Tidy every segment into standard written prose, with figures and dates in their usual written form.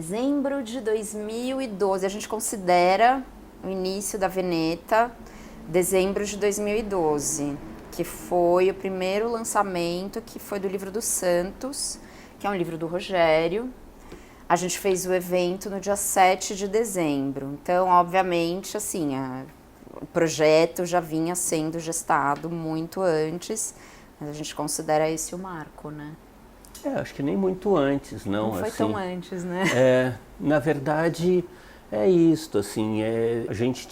dezembro de 2012. A gente considera o início da Veneta, dezembro de 2012, que foi o primeiro lançamento, que foi do livro dos Santos, que é um livro do Rogério. A gente fez o evento no dia 7 de dezembro. Então, obviamente, assim, o projeto já vinha sendo gestado muito antes, mas a gente considera esse o marco, né? Acho que nem muito antes, não. Não foi assim, tão antes, né? Na verdade, é isto, assim, a gente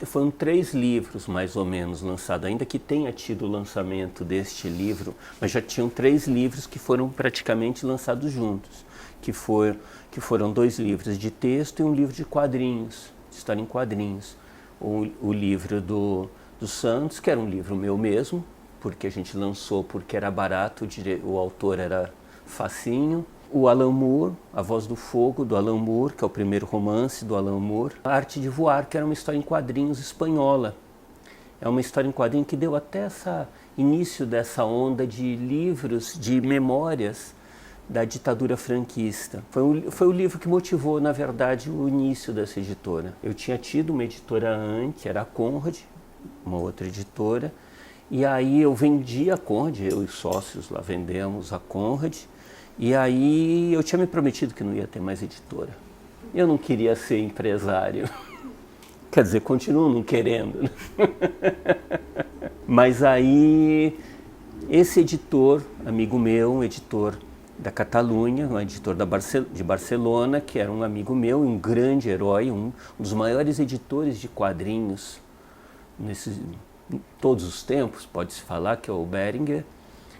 foram 3 livros, mais ou menos, lançados, ainda que tenha tido o lançamento deste livro, mas já tinham 3 livros que foram praticamente lançados juntos, que foram 2 livros de texto e um livro de quadrinhos, de história em quadrinhos. O livro do Santos, que era um livro meu mesmo, porque a gente lançou porque era barato, o autor era facinho. O Alan Moore, A Voz do Fogo, do Alan Moore, que é o primeiro romance do Alan Moore. A Arte de Voar, que era uma história em quadrinhos espanhola. É uma história em quadrinhos que deu até início dessa onda de livros, de memórias da ditadura franquista. Foi o livro que motivou, na verdade, o início dessa editora. Eu tinha tido uma editora antes, era a Conrad, uma outra editora, e aí eu vendi a Conrad, eu e os sócios lá vendemos a Conrad, e aí eu tinha me prometido que não ia ter mais editora. Eu não queria ser empresário. Quer dizer, continuo não querendo, né? Mas aí esse editor, amigo meu, um editor da Catalunha, um editor de Barcelona, que era um amigo meu, um grande herói, um dos maiores editores de quadrinhos em todos os tempos, pode-se falar, que é o Beringer,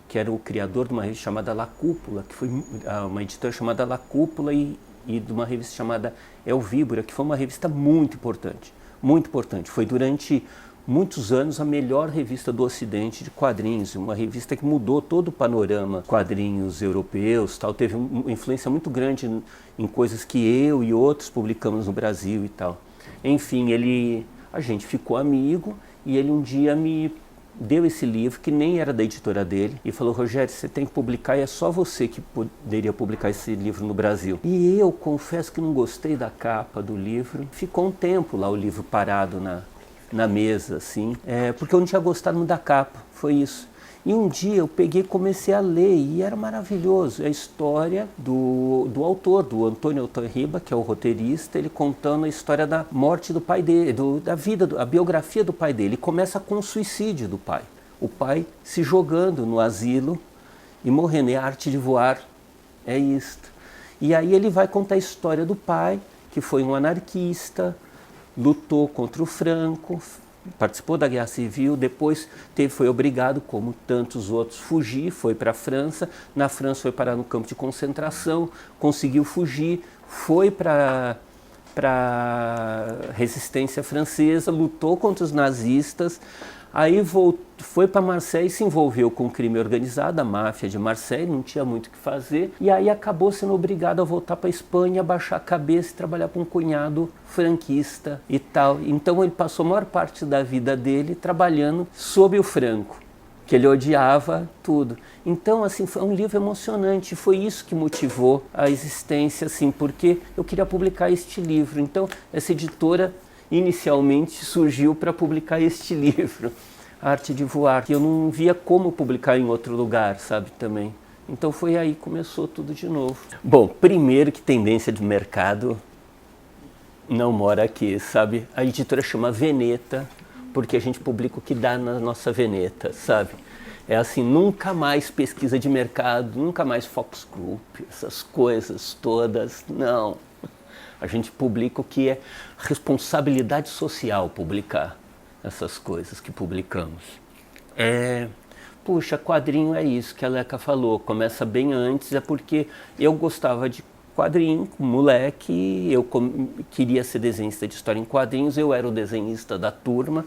que era o criador de uma revista chamada La Cúpula, que foi uma editora chamada La Cúpula e de uma revista chamada El Víbora, que foi uma revista muito importante, muito importante. Foi durante muitos anos a melhor revista do Ocidente de quadrinhos, uma revista que mudou todo o panorama quadrinhos europeus, tal, teve uma influência muito grande em coisas que eu e outros publicamos no Brasil e tal. Enfim, a gente ficou amigo e ele um dia me deu esse livro, que nem era da editora dele, e falou: Rogério, você tem que publicar, e é só você que poderia publicar esse livro no Brasil. E eu confesso que não gostei da capa do livro. Ficou um tempo lá o livro parado na mesa, assim, porque eu não tinha gostado muito da capa, foi isso. E um dia eu peguei e comecei a ler, e era maravilhoso. É a história do autor, do Antônio Autorriba, que é o roteirista, ele contando a história da morte do pai dele, da vida, a biografia do pai dele. E começa com o suicídio do pai. O pai se jogando no asilo e morrendo. É a arte de voar, é isto. E aí ele vai contar a história do pai, que foi um anarquista, lutou contra o Franco, participou da Guerra Civil, depois foi obrigado, como tantos outros, fugir, foi para a França, na França foi parar no campo de concentração, conseguiu fugir, foi para a resistência francesa, lutou contra os nazistas, aí foi para Marseille, se envolveu com o crime organizado, a máfia de Marseille, não tinha muito o que fazer, e aí acabou sendo obrigado a voltar para a Espanha, baixar a cabeça e trabalhar para um cunhado franquista e tal. Então ele passou a maior parte da vida dele trabalhando sob o Franco, que ele odiava tudo. Então, assim, foi um livro emocionante, foi isso que motivou a existência, assim, porque eu queria publicar este livro. Então, essa editora inicialmente surgiu para publicar este livro, A Arte de Voar, que eu não via como publicar em outro lugar, sabe, também. Então foi aí que começou tudo de novo. Bom, primeiro que tendência de mercado não mora aqui, sabe? A editora chama Veneta, porque a gente publica o que dá na nossa Veneta, sabe? É assim, nunca mais pesquisa de mercado, nunca mais Fox Group, essas coisas todas, não. A gente publica o que é responsabilidade social publicar essas coisas que publicamos. Puxa, quadrinho é isso que a Leca falou, começa bem antes, é porque eu gostava de quadrinho, moleque, eu queria ser desenhista de história em quadrinhos, eu era o desenhista da turma.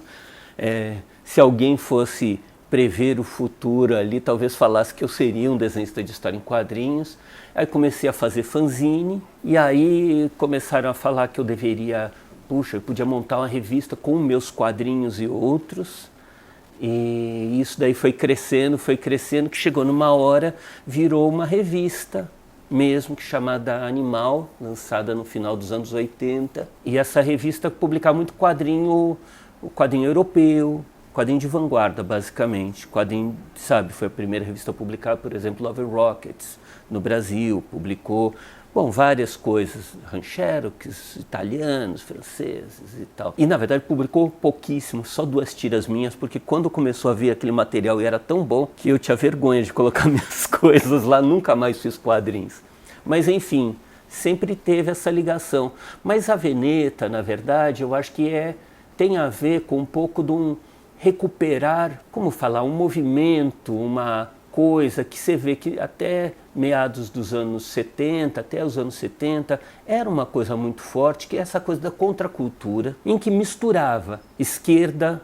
Se alguém fosse prever o futuro ali, talvez falasse que eu seria um desenhista de história em quadrinhos. Aí comecei a fazer fanzine, e aí começaram a falar que eu podia montar uma revista com meus quadrinhos e outros. E isso daí foi crescendo, que chegou numa hora, virou uma revista mesmo, que chamada Animal, lançada no final dos anos 80. E essa revista publicava muito quadrinho, o quadrinho europeu, quadrinho de vanguarda, basicamente. Quadrinho, sabe, foi a primeira revista a publicar, por exemplo, Love and Rockets, no Brasil. Publicou, bom, várias coisas, Rancheroques, italianos, franceses e tal. E, na verdade, publicou pouquíssimo, só 2 tiras minhas, porque quando começou a ver aquele material e era tão bom que eu tinha vergonha de colocar minhas coisas lá, nunca mais fiz quadrinhos. Mas, enfim, sempre teve essa ligação. Mas a Veneta, na verdade, eu acho que tem a ver com um pouco de um recuperar, como falar, um movimento, uma coisa que você vê que até meados dos anos 70, até os anos 70, era uma coisa muito forte, que é essa coisa da contracultura, em que misturava esquerda,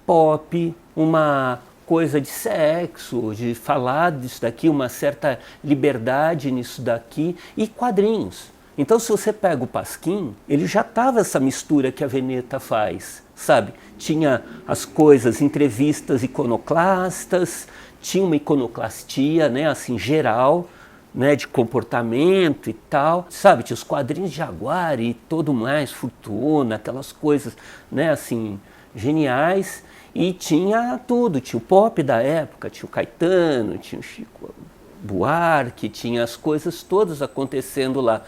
pop, uma coisa de sexo, de falar disso daqui, uma certa liberdade nisso daqui, e quadrinhos. Então, se você pega o Pasquim, ele já estava essa mistura que a Veneta faz, sabe? Tinha as coisas, entrevistas iconoclastas, tinha uma iconoclastia, né, assim, geral, né, de comportamento e tal, sabe? Tinha os quadrinhos de Jaguar e tudo mais, Fortuna, aquelas coisas, né, assim, geniais. E tinha tudo, tinha o pop da época, tinha o Caetano, tinha o Chico Buarque, tinha as coisas todas acontecendo lá.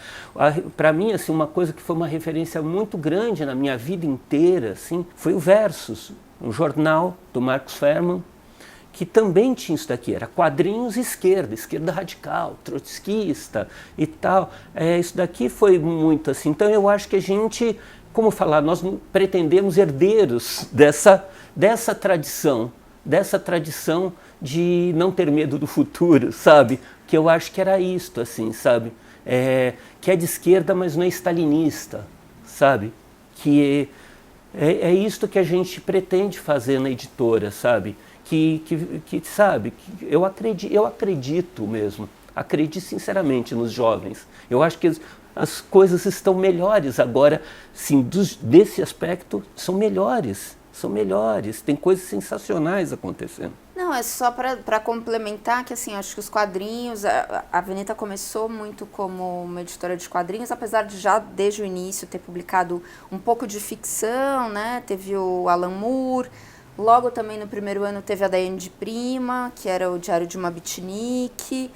Para mim, assim, uma coisa que foi uma referência muito grande na minha vida inteira, assim, foi o Versus, um jornal do Marcos Ferman, que também tinha isso daqui, era quadrinhos esquerda radical, trotskista e tal. Isso daqui foi muito assim. Então eu acho que a gente, como falar, nós pretendemos herdeiros dessa tradição de não ter medo do futuro, sabe? Que eu acho que era isto, assim, sabe? Que é de esquerda, mas não é stalinista, sabe? Que é isto que a gente pretende fazer na editora, sabe? Que sabe, que eu acredito mesmo, acredito sinceramente nos jovens. Eu acho que as coisas estão melhores agora, sim, desse aspecto, são melhores, tem coisas sensacionais acontecendo. Não, é só para complementar que, assim, acho que os quadrinhos, a Veneta começou muito como uma editora de quadrinhos, apesar de já desde o início ter publicado um pouco de ficção, né? Teve o Alan Moore, logo também no primeiro ano teve a Daiane de Prima, que era o Diário de uma Beatnik,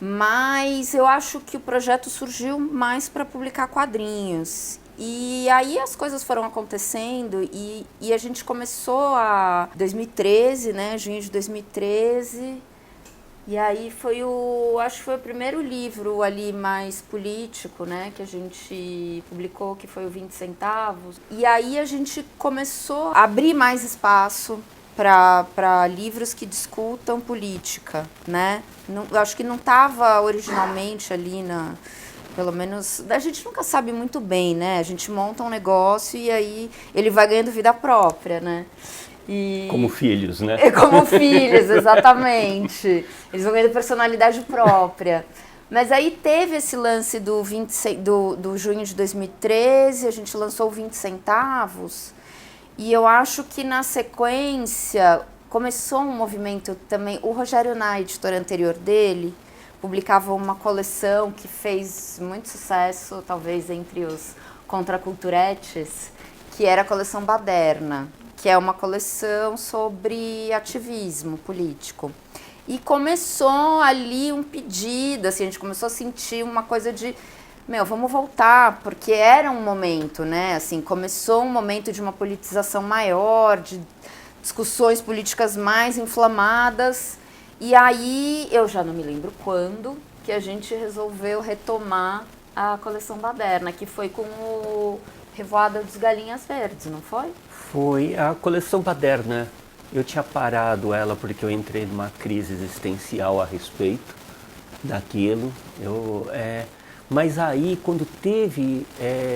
mas eu acho que o projeto surgiu mais para publicar quadrinhos. E aí as coisas foram acontecendo e a gente começou a 2013, né, junho de 2013, e aí acho que foi o primeiro livro ali mais político, né, que a gente publicou, que foi o 20 centavos. E aí a gente começou a abrir mais espaço para livros que discutam política, né? Eu acho que não estava originalmente ali pelo menos, a gente nunca sabe muito bem, né? A gente monta um negócio e aí ele vai ganhando vida própria, né? Como filhos, né? Como filhos, exatamente. Eles vão ganhando personalidade própria. Mas aí teve esse lance do junho de 2013, a gente lançou o 20 centavos, e eu acho que na sequência começou um movimento também. O Rogério, na editora anterior dele, publicava uma coleção que fez muito sucesso, talvez entre os contraculturetes, que era a coleção Baderna, que é uma coleção sobre ativismo político. E começou ali um pedido, assim, a gente começou a sentir uma coisa de, vamos voltar, porque era um momento, né, assim, começou um momento de uma politização maior, de discussões políticas mais inflamadas. E aí, eu já não me lembro quando, que a gente resolveu retomar a coleção Baderna, que foi com o Revoada dos Galinhas Verdes, não foi? Foi a coleção Baderna. Eu tinha parado ela porque eu entrei numa crise existencial a respeito daquilo. Mas aí, quando teve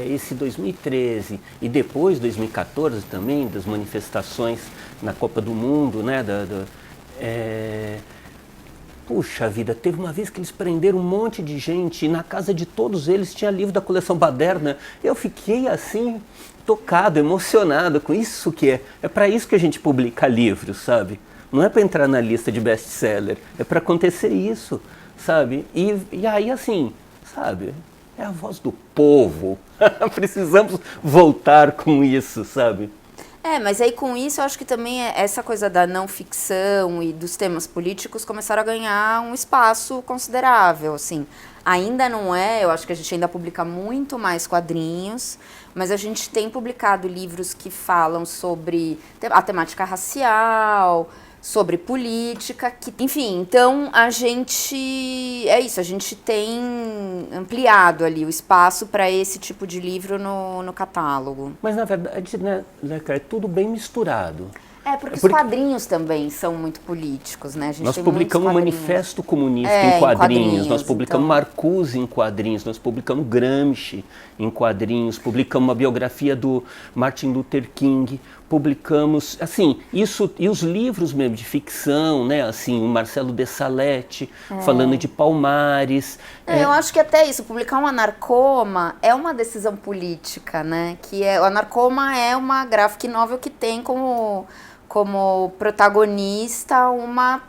esse 2013 e depois 2014 também, das manifestações na Copa do Mundo, né, puxa vida, teve uma vez que eles prenderam um monte de gente e na casa de todos eles tinha livro da coleção Baderna. Eu fiquei assim, tocado, emocionado com isso que é para isso que a gente publica livros, sabe? Não é para entrar na lista de best-seller, é para acontecer isso, sabe? E aí, assim, sabe, é a voz do povo. Precisamos voltar com isso, sabe? Mas aí com isso eu acho que também essa coisa da não ficção e dos temas políticos começaram a ganhar um espaço considerável, assim. Ainda não eu acho que a gente ainda publica muito mais quadrinhos, mas a gente tem publicado livros que falam sobre a temática racial, sobre política, enfim, então a gente tem ampliado ali o espaço para esse tipo de livro no catálogo. Mas na verdade, né, é tudo bem misturado. Porque os quadrinhos também são muito políticos, né? A gente nós tem publicamos o Manifesto Comunista em quadrinhos, nós publicamos Marcuse em quadrinhos, nós publicamos Gramsci em quadrinhos, publicamos uma biografia do Martin Luther King, publicamos, assim, isso, e os livros mesmo de ficção, né, assim, o Marcelo de Salete, falando de Palmares. Eu acho que até isso, publicar um Anarcoma é uma decisão política, né, o Anarcoma é uma graphic novel que tem como protagonista uma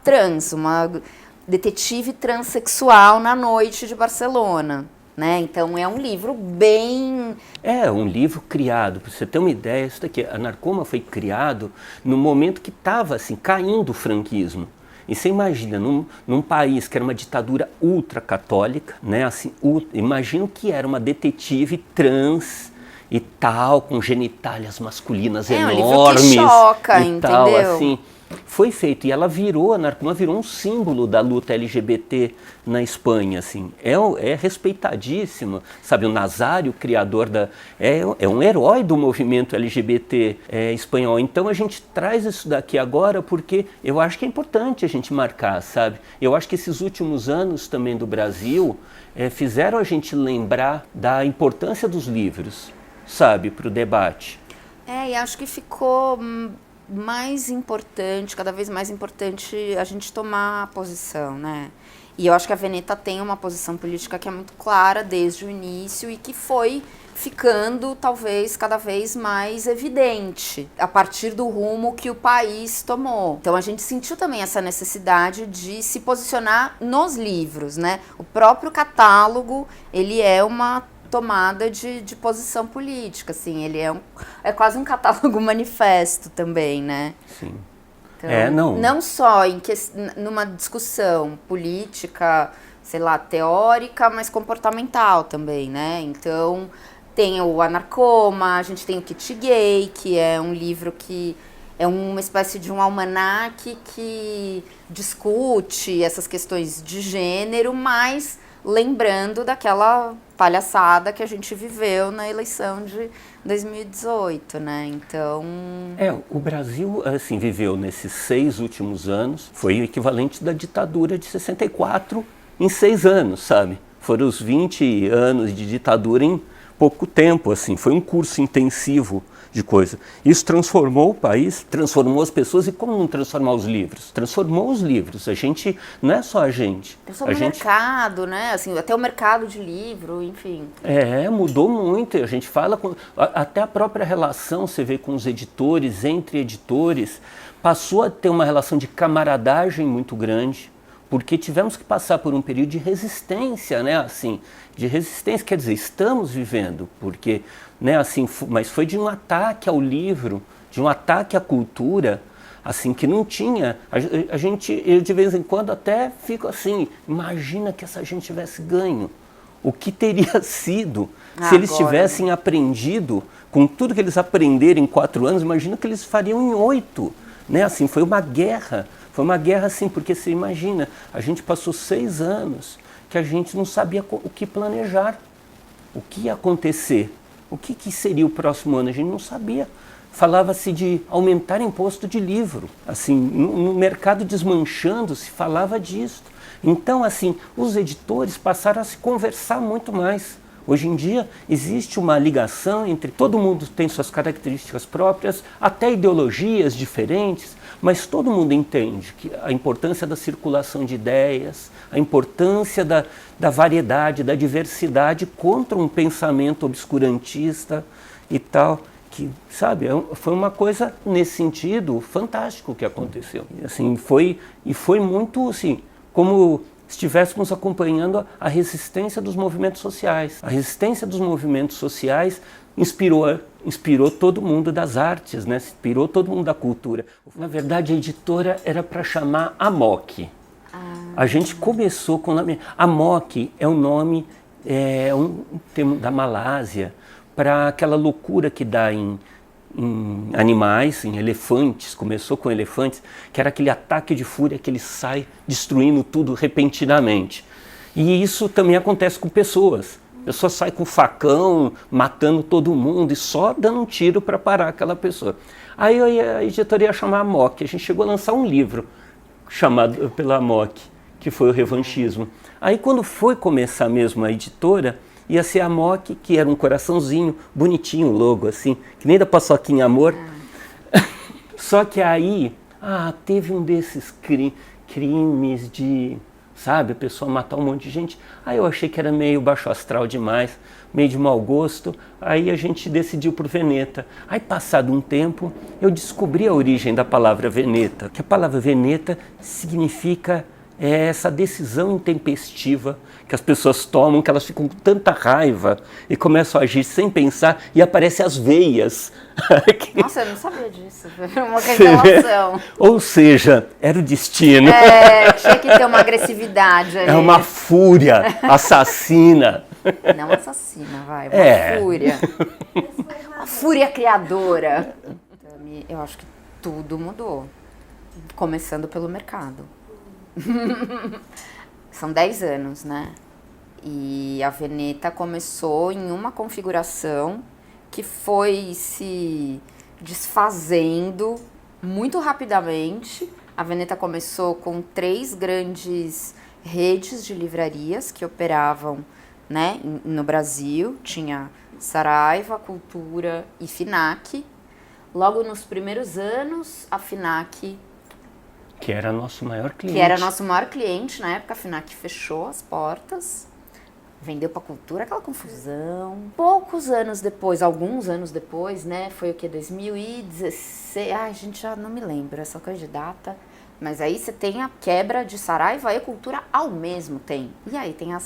detetive transexual na noite de Barcelona. Né? Então é um livro bem... É um livro criado, para você ter uma ideia, isso daqui, a Anarcoma foi criado no momento que estava assim, caindo o franquismo. E você imagina, num país que era uma ditadura ultracatólica, né? Assim, imagina o que era uma detetive trans e tal, com genitálias masculinas enormes. Um livro que choca, e entendeu? Tal, assim. Foi feito, e ela a Anarcoma virou um símbolo da luta LGBT na Espanha, assim. É respeitadíssimo, sabe, o Nazário, o criador é um herói do movimento LGBT espanhol. Então a gente traz isso daqui agora porque eu acho que é importante a gente marcar, sabe. Eu acho que esses últimos anos também do Brasil fizeram a gente lembrar da importância dos livros, sabe, para o debate. E acho que ficou mais importante, cada vez mais importante a gente tomar posição, né? E eu acho que a Veneta tem uma posição política que é muito clara desde o início e que foi ficando, talvez, cada vez mais evidente a partir do rumo que o país tomou. Então a gente sentiu também essa necessidade de se posicionar nos livros, né? O próprio catálogo, ele é uma tomada de posição política, assim, ele é quase um catálogo manifesto também, né? Sim. Então, não só numa discussão política, sei lá, teórica, mas comportamental também, né? Então, tem o Anarcoma, a gente tem o Kit Gay, que é um livro que é uma espécie de um almanaque que discute essas questões de gênero, mas lembrando daquela palhaçada que a gente viveu na eleição de 2018, né? Então... o Brasil, assim, viveu nesses 6 últimos anos, foi o equivalente da ditadura de 64 em 6 anos, sabe? Foram os 20 anos de ditadura em pouco tempo, assim, foi um curso intensivo de coisa. Isso transformou o país, transformou as pessoas, e como não transformar os livros? Transformou os livros, a gente, não é só a gente. Transformou o mercado, né? Assim, até o mercado de livro, enfim. Mudou muito, a gente fala, até a própria relação, você vê com os editores, entre editores, passou a ter uma relação de camaradagem muito grande, porque tivemos que passar por um período de resistência, né, assim, de resistência, quer dizer, estamos vivendo, porque, né, assim, mas foi de um ataque ao livro, de um ataque à cultura, assim, que não tinha, eu de vez em quando até fico assim, imagina que essa gente tivesse ganho, o que teria sido se eles tivessem aprendido, com tudo que eles aprenderam em 4 anos, imagina que eles fariam em 8, né, assim, foi uma guerra assim, porque você imagina, a gente passou 6 anos que a gente não sabia o que planejar, o que ia acontecer, o que seria o próximo ano, a gente não sabia. Falava-se de aumentar imposto de livro, assim, no mercado desmanchando se falava disso. Então, assim, os editores passaram a se conversar muito mais. Hoje em dia existe uma ligação entre todo mundo tem suas características próprias, até ideologias diferentes, mas todo mundo entende que a importância da circulação de ideias, a importância da variedade, da diversidade contra um pensamento obscurantista e tal, que, sabe, foi uma coisa nesse sentido fantástico que aconteceu. Assim, foi muito, assim, como estivéssemos acompanhando a resistência dos movimentos sociais. A resistência dos movimentos sociais inspirou todo mundo das artes, né? Inspirou todo mundo da cultura. Na verdade, a editora era para chamar Amok. A gente começou com o nome... Amok é um nome, um termo da Malásia, para aquela loucura que dá em animais, em elefantes. Começou com elefantes, que era aquele ataque de fúria que ele sai destruindo tudo repentinamente. E isso também acontece com pessoas. A pessoa sai com facão, matando todo mundo e só dando um tiro para parar aquela pessoa. Aí a editoria ia chamar Amok. A gente chegou a lançar um livro chamado pela Amok, que foi o Revanchismo. Aí quando foi começar mesmo a editora, ia ser a Amok, que era um coraçãozinho, bonitinho o logo, assim, que nem da Paçoquinha Amor. Só que aí, teve um desses crimes de, sabe, a pessoa matar um monte de gente. Aí eu achei que era meio baixo astral demais, meio de mau gosto. Aí a gente decidiu por Veneta. Aí passado um tempo, eu descobri a origem da palavra Veneta. Que a palavra Veneta significa essa decisão intempestiva que as pessoas tomam, que elas ficam com tanta raiva e começam a agir sem pensar e aparecem as veias. Nossa, eu não sabia disso. Foi uma revelação. Ou seja, era o destino. Tinha que ter uma agressividade ali. É uma fúria assassina. Não assassina, vai. Uma fúria. Uma fúria criadora. Eu acho que tudo mudou. Começando pelo mercado. São 10 anos, né? E a Veneta começou em uma configuração que foi se desfazendo muito rapidamente. A Veneta começou com 3 grandes redes de livrarias que operavam, né, no Brasil. Tinha Saraiva, Cultura e Fnac. Logo nos primeiros anos, a Fnac... Que era nosso maior cliente. Que era nosso maior cliente. Na época, a Fnac fechou as portas. Vendeu pra Cultura, aquela confusão. Poucos anos depois, alguns anos depois, né? Foi o que? 2016? Ai, gente, já não me lembro essa coisa de data. Mas aí você tem a quebra de Saraiva e Cultura ao mesmo tempo. E aí tem a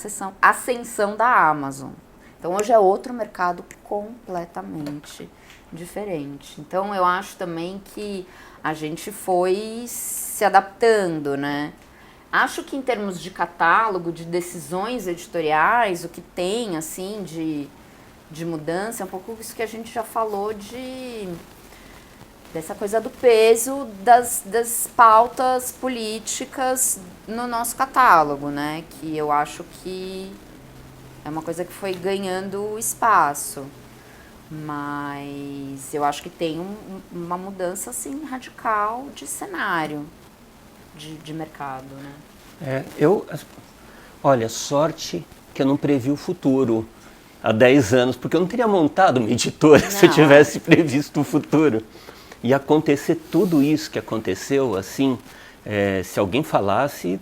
ascensão da Amazon. Então hoje é outro mercado completamente diferente. Então eu acho também que a gente foi se adaptando, né? Acho que em termos de catálogo, de decisões editoriais, o que tem, assim, de mudança, é um pouco isso que a gente já falou dessa coisa do peso das pautas políticas no nosso catálogo, né? Que eu acho que é uma coisa que foi ganhando espaço. Mas eu acho que tem uma mudança, assim, radical de cenário de mercado, né? Olha, sorte que eu não previ o futuro há 10 anos, porque eu não teria montado uma editora se eu tivesse previsto o futuro. E acontecer tudo isso que aconteceu, assim, se alguém falasse...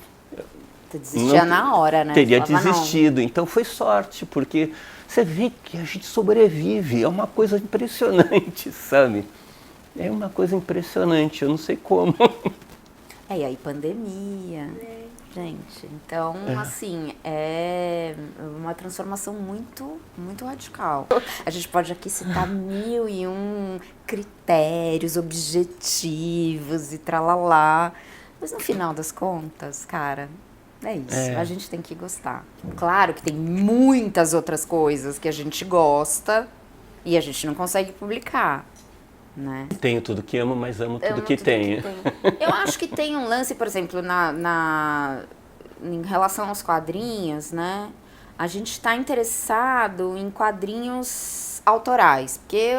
Tu desistia na hora, né? Teria desistido. Então foi sorte, porque você vê que a gente sobrevive. É uma coisa impressionante, sabe? É uma coisa impressionante, eu não sei como. E aí pandemia, gente. Então, assim, é uma transformação muito, muito radical. A gente pode aqui citar 1001 critérios, objetivos e tralalá. Mas no final das contas, cara, é isso. A gente tem que gostar. Claro que tem muitas outras coisas que a gente gosta e a gente não consegue publicar. Né? Tenho tudo que amo, mas amo tudo que tenho. Eu acho que tem um lance, por exemplo, em relação aos quadrinhos, né? A gente está interessado em quadrinhos autorais, porque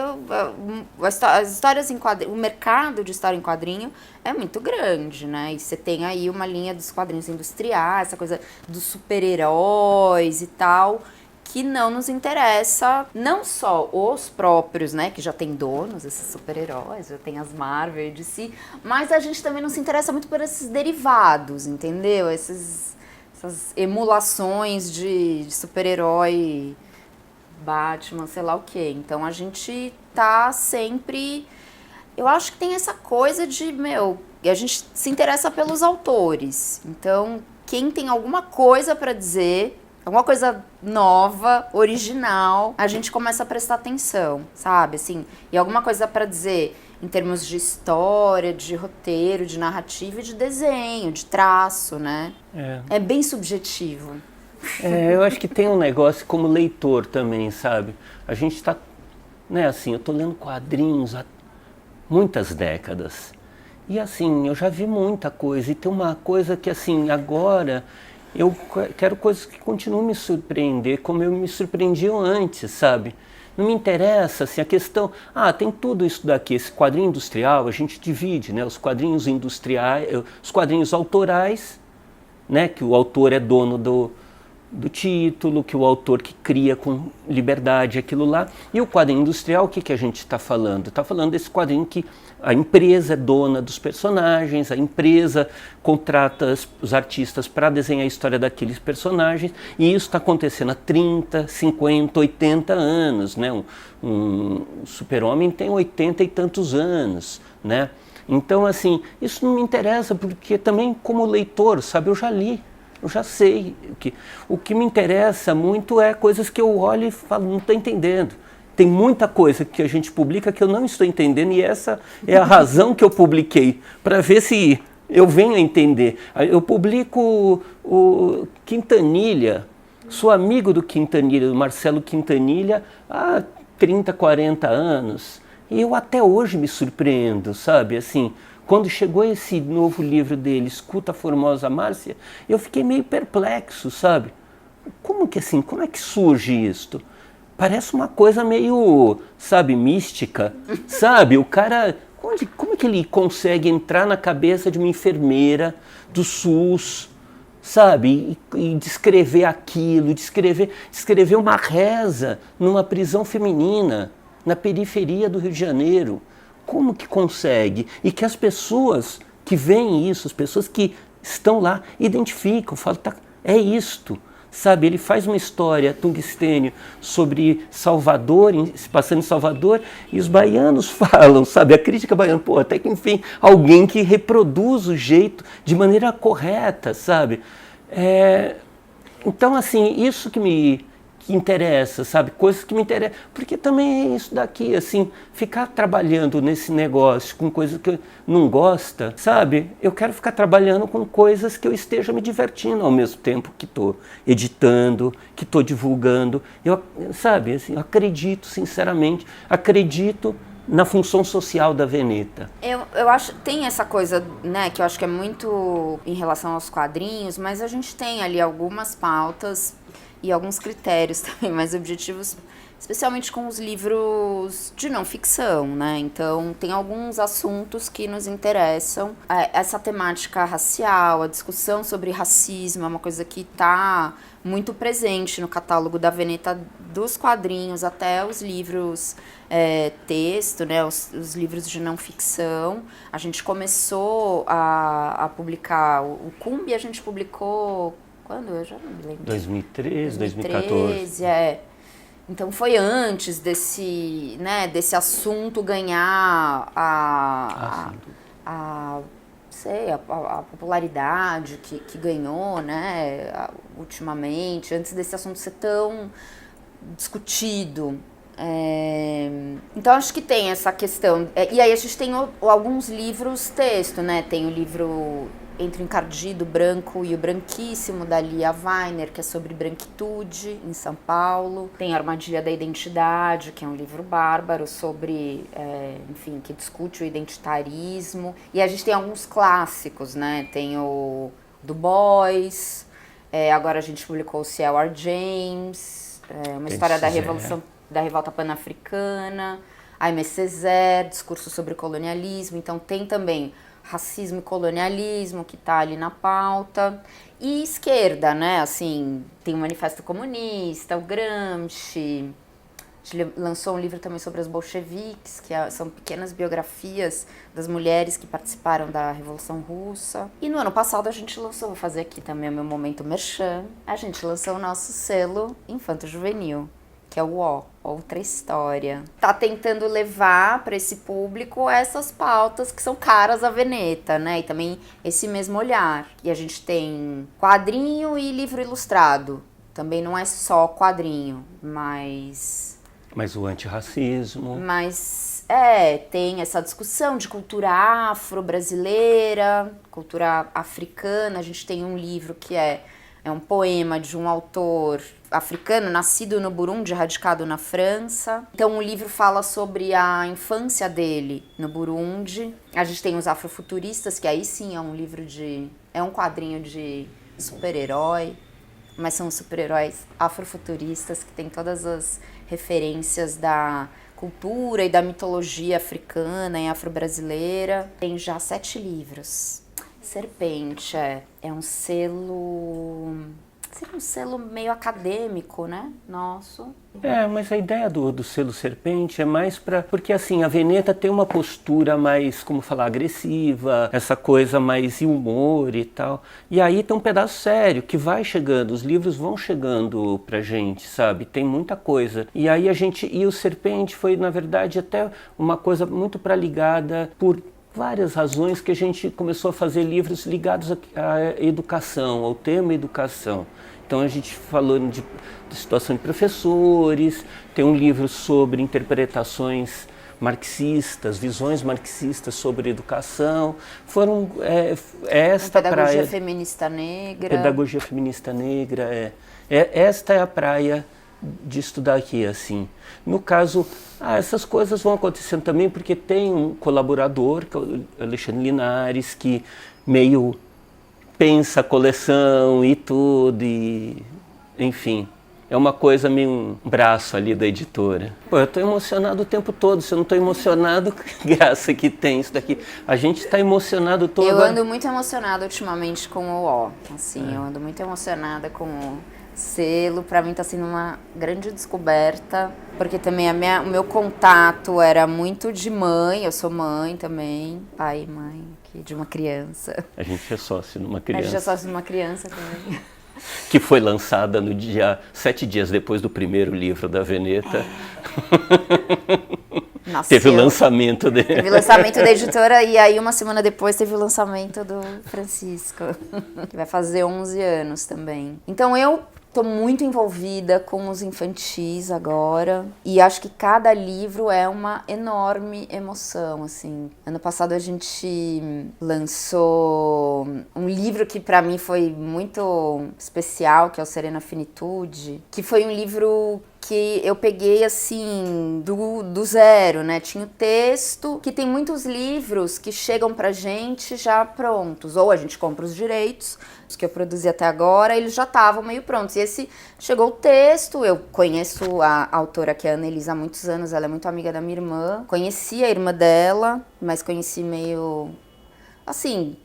as histórias em quadrinho, o mercado de história em quadrinho é muito grande, né? E você tem aí uma linha dos quadrinhos industriais, essa coisa dos super-heróis e tal, que não nos interessa, não só os próprios, né, que já tem donos, esses super-heróis, já tem as Marvel e DC, mas a gente também não se interessa muito por esses derivados, entendeu? Essas emulações de super-herói, Batman, sei lá o quê. Então a gente tá sempre... Eu acho que tem essa coisa de, a gente se interessa pelos autores. Então, quem tem alguma coisa para dizer, alguma coisa nova, original, a gente começa a prestar atenção, sabe? Assim, e alguma coisa para dizer em termos de história, de roteiro, de narrativa e de desenho, de traço, né? É bem subjetivo. Eu acho que tem um negócio como leitor também, sabe? A gente está, né, assim, eu estou lendo quadrinhos há muitas décadas. E assim, eu já vi muita coisa. E tem uma coisa que, assim, agora eu quero coisas que continuam me surpreender como eu me surpreendiam antes, sabe? Não me interessa, assim, a questão... tem tudo isso daqui, esse quadrinho industrial, a gente divide, né? Os quadrinhos industriais, os quadrinhos autorais, né? Que o autor é dono do título, que o autor que cria com liberdade aquilo lá. E o quadrinho industrial, o que a gente está falando? Está falando desse quadrinho que a empresa é dona dos personagens, a empresa contrata os artistas para desenhar a história daqueles personagens, e isso está acontecendo há 30, 50, 80 anos, né? Um Super-Homem tem 80 e tantos anos, né? Então, assim, isso não me interessa, porque também como leitor, sabe, eu já li. Eu já sei. O que me interessa muito é coisas que eu olho e falo, não estou entendendo. Tem muita coisa que a gente publica que eu não estou entendendo, e essa é a razão que eu publiquei, para ver se eu venho a entender. Eu publico o Quintanilha, sou amigo do Quintanilha, do Marcelo Quintanilha, há 30, 40 anos, e eu até hoje me surpreendo, sabe, assim... Quando chegou esse novo livro dele, Escuta a Formosa Márcia, eu fiquei meio perplexo, sabe? Como é que surge isto? Parece uma coisa meio, sabe, mística, sabe? O cara, como é que ele consegue entrar na cabeça de uma enfermeira do SUS, sabe? E descrever aquilo, descrever uma reza numa prisão feminina, na periferia do Rio de Janeiro. Como que consegue? E que as pessoas que veem isso, as pessoas que estão lá, identificam, falam, é isto, sabe? Ele faz uma história, Tungstênio, sobre Salvador, se passando em Salvador, e os baianos falam, sabe? A crítica baiana, até que enfim, alguém que reproduz o jeito de maneira correta, sabe? Então, assim, isso que interessa, sabe? Coisas que me interessam. Porque também é isso daqui, assim, ficar trabalhando nesse negócio com coisas que eu não gosto, sabe? Eu quero ficar trabalhando com coisas que eu esteja me divertindo ao mesmo tempo que estou editando, que estou divulgando. Sabe, assim, eu acredito, sinceramente, na função social da Veneta. Eu acho, tem essa coisa, né, que eu acho que é muito em relação aos quadrinhos, mas a gente tem ali algumas pautas e alguns critérios também mais objetivos, especialmente com os livros de não ficção, né? Então, tem alguns assuntos que nos interessam. Essa temática racial, a discussão sobre racismo é uma coisa que está muito presente no catálogo da Veneta, dos quadrinhos até os livros texto, né? Os livros de não ficção. A gente começou a publicar o Cumbi, a gente publicou... Quando? Eu já não me lembro. 2013, 2014. Então foi antes desse assunto ganhar a popularidade que ganhou, né, ultimamente, antes desse assunto ser tão discutido. Então acho que tem essa questão. E aí a gente tem alguns livros texto, né? Tem o livro Entre o Encardido, Branco e o Branquíssimo, da Lia Weiner, que é sobre branquitude em São Paulo. Tem a Armadilha da Identidade, que é um livro bárbaro sobre, enfim, que discute o identitarismo. E a gente tem alguns clássicos, né? Tem o Du Bois, agora a gente publicou o C.L. James, uma história da Revolução, da Revolta Pan-Africana, Aimé Césaire, discurso sobre colonialismo. Então tem também racismo e colonialismo, que está ali na pauta. E esquerda, né? Assim, tem o Manifesto Comunista, o Gramsci. A gente lançou um livro também sobre as bolcheviques, que são pequenas biografias das mulheres que participaram da Revolução Russa. E no ano passado a gente lançou, vou fazer aqui também o meu momento merchan, a gente lançou o nosso selo Infanto Juvenil, que é o Outra História. Tá tentando levar para esse público essas pautas que são caras à Veneta, né? E também esse mesmo olhar. E a gente tem quadrinho e livro ilustrado. Também não é só quadrinho, mas o antirracismo. Mas tem essa discussão de cultura afro-brasileira, cultura africana. A gente tem um livro que é um poema de um autor africano, nascido no Burundi, radicado na França. Então o livro fala sobre a infância dele no Burundi. A gente tem os afrofuturistas, que aí sim é um livro é um quadrinho de super-herói, mas são super-heróis afrofuturistas que tem todas as referências da cultura e da mitologia africana e afro-brasileira. Tem já 7 livros. Serpente é um selo... Seria um selo meio acadêmico, né? Nosso. Mas a ideia do selo Serpente é mais porque assim, a Veneta tem uma postura mais, como falar, agressiva, essa coisa mais de humor e tal. E aí tem um pedaço sério que vai chegando, os livros vão chegando pra gente, sabe? Tem muita coisa. E aí e o Serpente foi, na verdade, até uma coisa muito ligada por várias razões que a gente começou a fazer livros ligados à educação, ao tema educação. Então a gente falou de situação de professores, tem um livro sobre interpretações marxistas, visões marxistas sobre educação. Foram esta pedagogia praia... feminista negra. Pedagogia feminista negra, esta é a praia de estudar aqui, assim. No caso, essas coisas vão acontecendo também porque tem um colaborador, que é o Alexandre Linares, que meio pensa a coleção e tudo, e enfim, é uma coisa meio um braço ali da editora. Eu estou emocionado o tempo todo, se eu não estou emocionado, que graça que tem isso daqui. A gente está emocionado todo. Eu ando muito emocionada ultimamente com o assim, eu ando muito emocionada com o selo. Para mim está sendo uma grande descoberta, porque também o meu contato era muito de mãe, eu sou mãe também, pai e mãe aqui, de uma criança. A gente é sócio de uma criança. A gente é sócio de uma criança também. Que foi lançada no 7 dias depois do primeiro livro da Veneta. Teve o lançamento dele. Teve o lançamento da editora e aí uma semana depois teve o lançamento do Francisco, que vai fazer 11 anos também. Então eu tô muito envolvida com os infantis agora e acho que cada livro é uma enorme emoção, assim. Ano passado a gente lançou um livro que pra mim foi muito especial, que é o Serena Finitude, que foi um livro que eu peguei assim do zero, né? Tinha o texto, que tem muitos livros que chegam pra gente já prontos, ou a gente compra os direitos, os que eu produzi até agora, eles já estavam meio prontos. E esse chegou o texto, eu conheço a autora, que é a Ana Elisa, há muitos anos, ela é muito amiga da minha irmã. Conheci a irmã dela, mas conheci meio assim,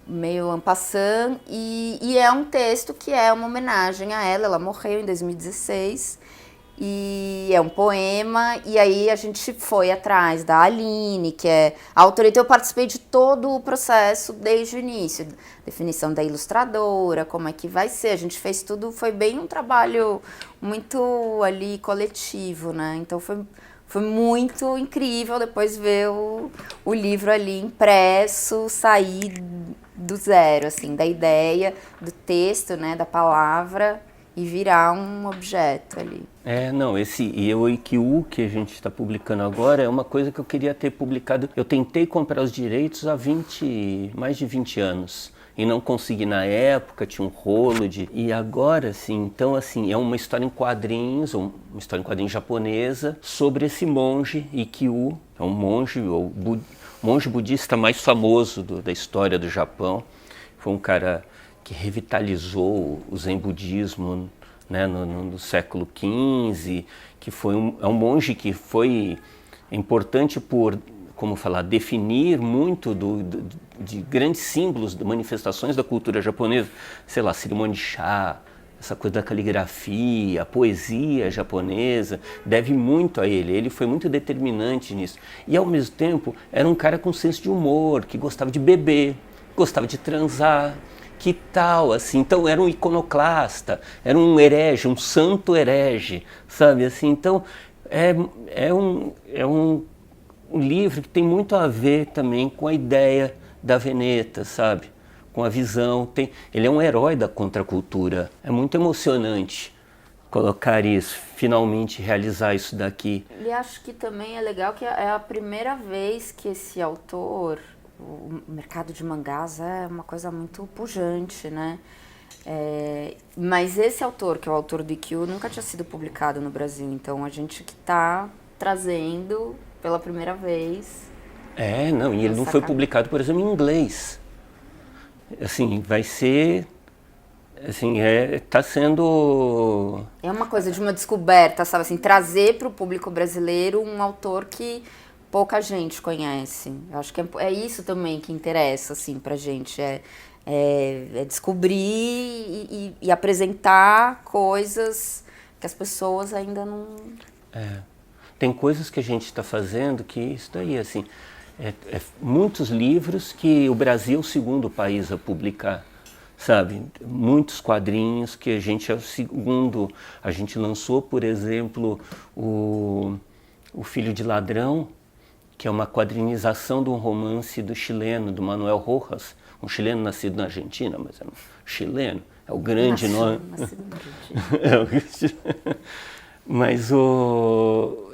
meio en passant, e é um texto que é uma homenagem a ela morreu em 2016, e é um poema, e aí a gente foi atrás da Aline, que é a autora, então eu participei de todo o processo desde o início, definição da ilustradora, como é que vai ser, a gente fez tudo, foi bem um trabalho muito ali coletivo, né, então foi muito incrível depois ver o livro ali impresso, sair do zero, assim, da ideia, do texto, né, da palavra, e virar um objeto ali. Esse Eu e Kiu que a gente está publicando agora é uma coisa que eu queria ter publicado. Eu tentei comprar os direitos há mais de 20 anos. E não consegui na época, tinha um rolo E agora, assim, então, assim, é uma história em quadrinhos, uma história em quadrinhos japonesa, sobre esse monge Ikkyu, é um monge, o monge budista mais famoso da história do Japão. Foi um cara que revitalizou o Zen budismo, né, no século XV, que é um monge que foi importante por, como falar, definir muito de grandes símbolos, de manifestações da cultura japonesa, sei lá, cerimônia de chá, essa coisa da caligrafia, a poesia japonesa, deve muito a ele. Ele foi muito determinante nisso. E, ao mesmo tempo, era um cara com senso de humor, que gostava de beber, gostava de transar, que tal, assim? Então era um iconoclasta, era um herege, um santo herege, sabe, assim? Então um livro que tem muito a ver também com a ideia da Veneta, sabe? Com a visão, ele é um herói da contracultura, é muito emocionante colocar isso, finalmente realizar isso daqui. E acho que também é legal que é a primeira vez que esse autor, o mercado de mangás é uma coisa muito pujante, né? Mas esse autor, que é o autor do Ikkyu, nunca tinha sido publicado no Brasil, então a gente que está trazendo pela primeira vez. Não, e ele não foi publicado, por exemplo, em inglês. Assim, vai ser, assim, tá sendo... É uma coisa de uma descoberta, sabe, assim, trazer para o público brasileiro um autor que pouca gente conhece. Eu acho que é isso também que interessa, assim, pra gente, é descobrir e apresentar coisas que as pessoas ainda não... Tem coisas que a gente está fazendo que isso daí, assim, muitos livros que o Brasil é o segundo país a publicar, sabe? Muitos quadrinhos que a gente é o segundo. A gente lançou, por exemplo, o Filho de Ladrão, que é uma quadrinização de um romance do chileno, do Manuel Rojas, um chileno nascido na Argentina, mas é um chileno, é o grande nome. Nascido na Argentina. Mas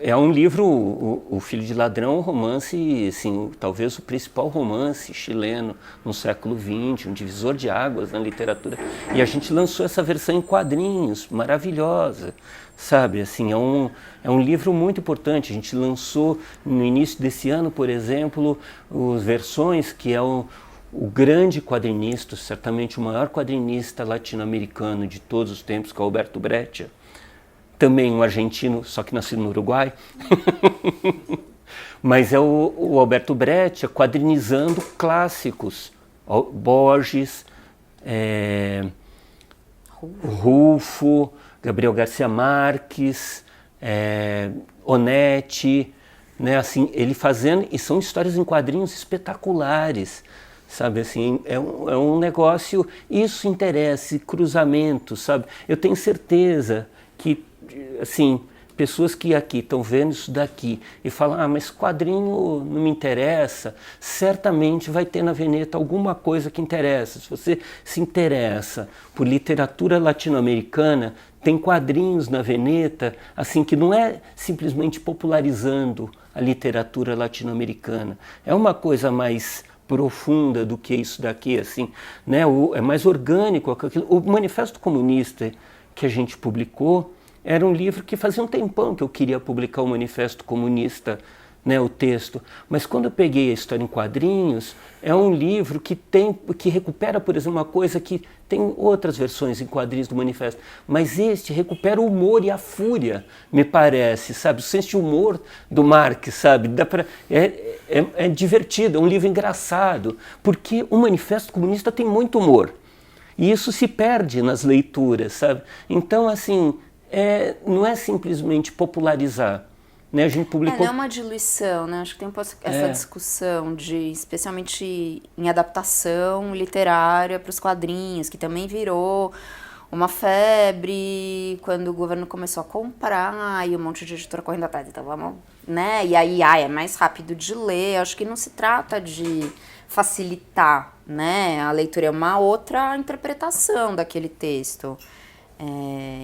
é um livro, o Filho de Ladrão, um romance, assim, talvez o principal romance chileno no século XX, um divisor de águas na literatura. E a gente lançou essa versão em quadrinhos, maravilhosa, sabe? Assim, é um livro muito importante. A gente lançou no início desse ano, por exemplo, as versões que é o grande quadrinista, certamente o maior quadrinista latino-americano de todos os tempos, que é o Alberto Breccia. Também um argentino, só que nascido no Uruguai. Mas é o Alberto Breccia quadrinizando clássicos. Borges, Rulfo, Gabriel Garcia Marques, Onetti, né? Assim, ele fazendo, e são histórias em quadrinhos espetaculares. Sabe, assim, é um negócio, isso interessa, cruzamento, sabe? Eu tenho certeza que, assim, pessoas que aqui estão vendo isso daqui e falam, mas quadrinho não me interessa, certamente vai ter na Veneta alguma coisa que interessa. Se você se interessa por literatura latino-americana, tem quadrinhos na Veneta, assim, que não é simplesmente popularizando a literatura latino-americana, é uma coisa mais profunda do que isso daqui, assim, né? É mais orgânico. O Manifesto Comunista que a gente publicou era um livro que fazia um tempão que eu queria publicar o Manifesto Comunista, né, o texto, mas quando eu peguei a história em quadrinhos, é um livro que recupera, por exemplo, uma coisa que tem outras versões em quadrinhos do Manifesto, mas este recupera o humor e a fúria, me parece, sabe, o senso de humor do Marx, sabe, é divertido, é um livro engraçado, porque o Manifesto Comunista tem muito humor, e isso se perde nas leituras, sabe, então, assim, não é simplesmente popularizar, né? A gente publicou... não é uma diluição, né? Acho que tem essa discussão especialmente em adaptação literária para os quadrinhos, que também virou uma febre quando o governo começou a comprar e um monte de editora correndo atrás, então vamos, né? E aí, é mais rápido de ler. Acho que não se trata de facilitar, né? A leitura é uma outra interpretação daquele texto.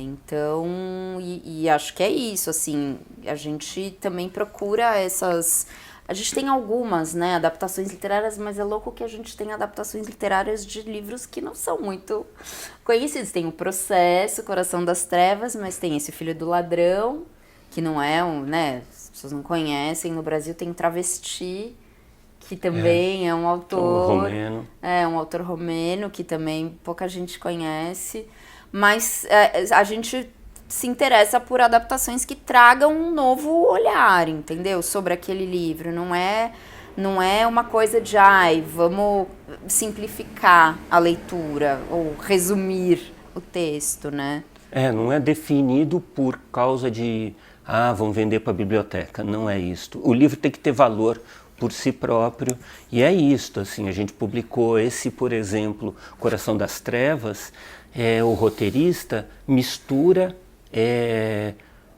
Então, e acho que é isso, assim, a gente também procura a gente tem algumas, né, adaptações literárias, mas é louco que a gente tem adaptações literárias de livros que não são muito conhecidos. Tem o Processo, Coração das Trevas, mas tem esse Filho do Ladrão, que não é né, as pessoas não conhecem. No Brasil tem Travesti, que também é um autor... romeno. Um autor romeno, que também pouca gente conhece. Mas a gente se interessa por adaptações que tragam um novo olhar, entendeu? Sobre aquele livro. Não é uma coisa de, vamos simplificar a leitura ou resumir o texto, né? Não é definido por causa de, vão vender para a biblioteca. Não é isto. O livro tem que ter valor por si próprio. E é isto, assim, a gente publicou esse, por exemplo, Coração das Trevas, o roteirista mistura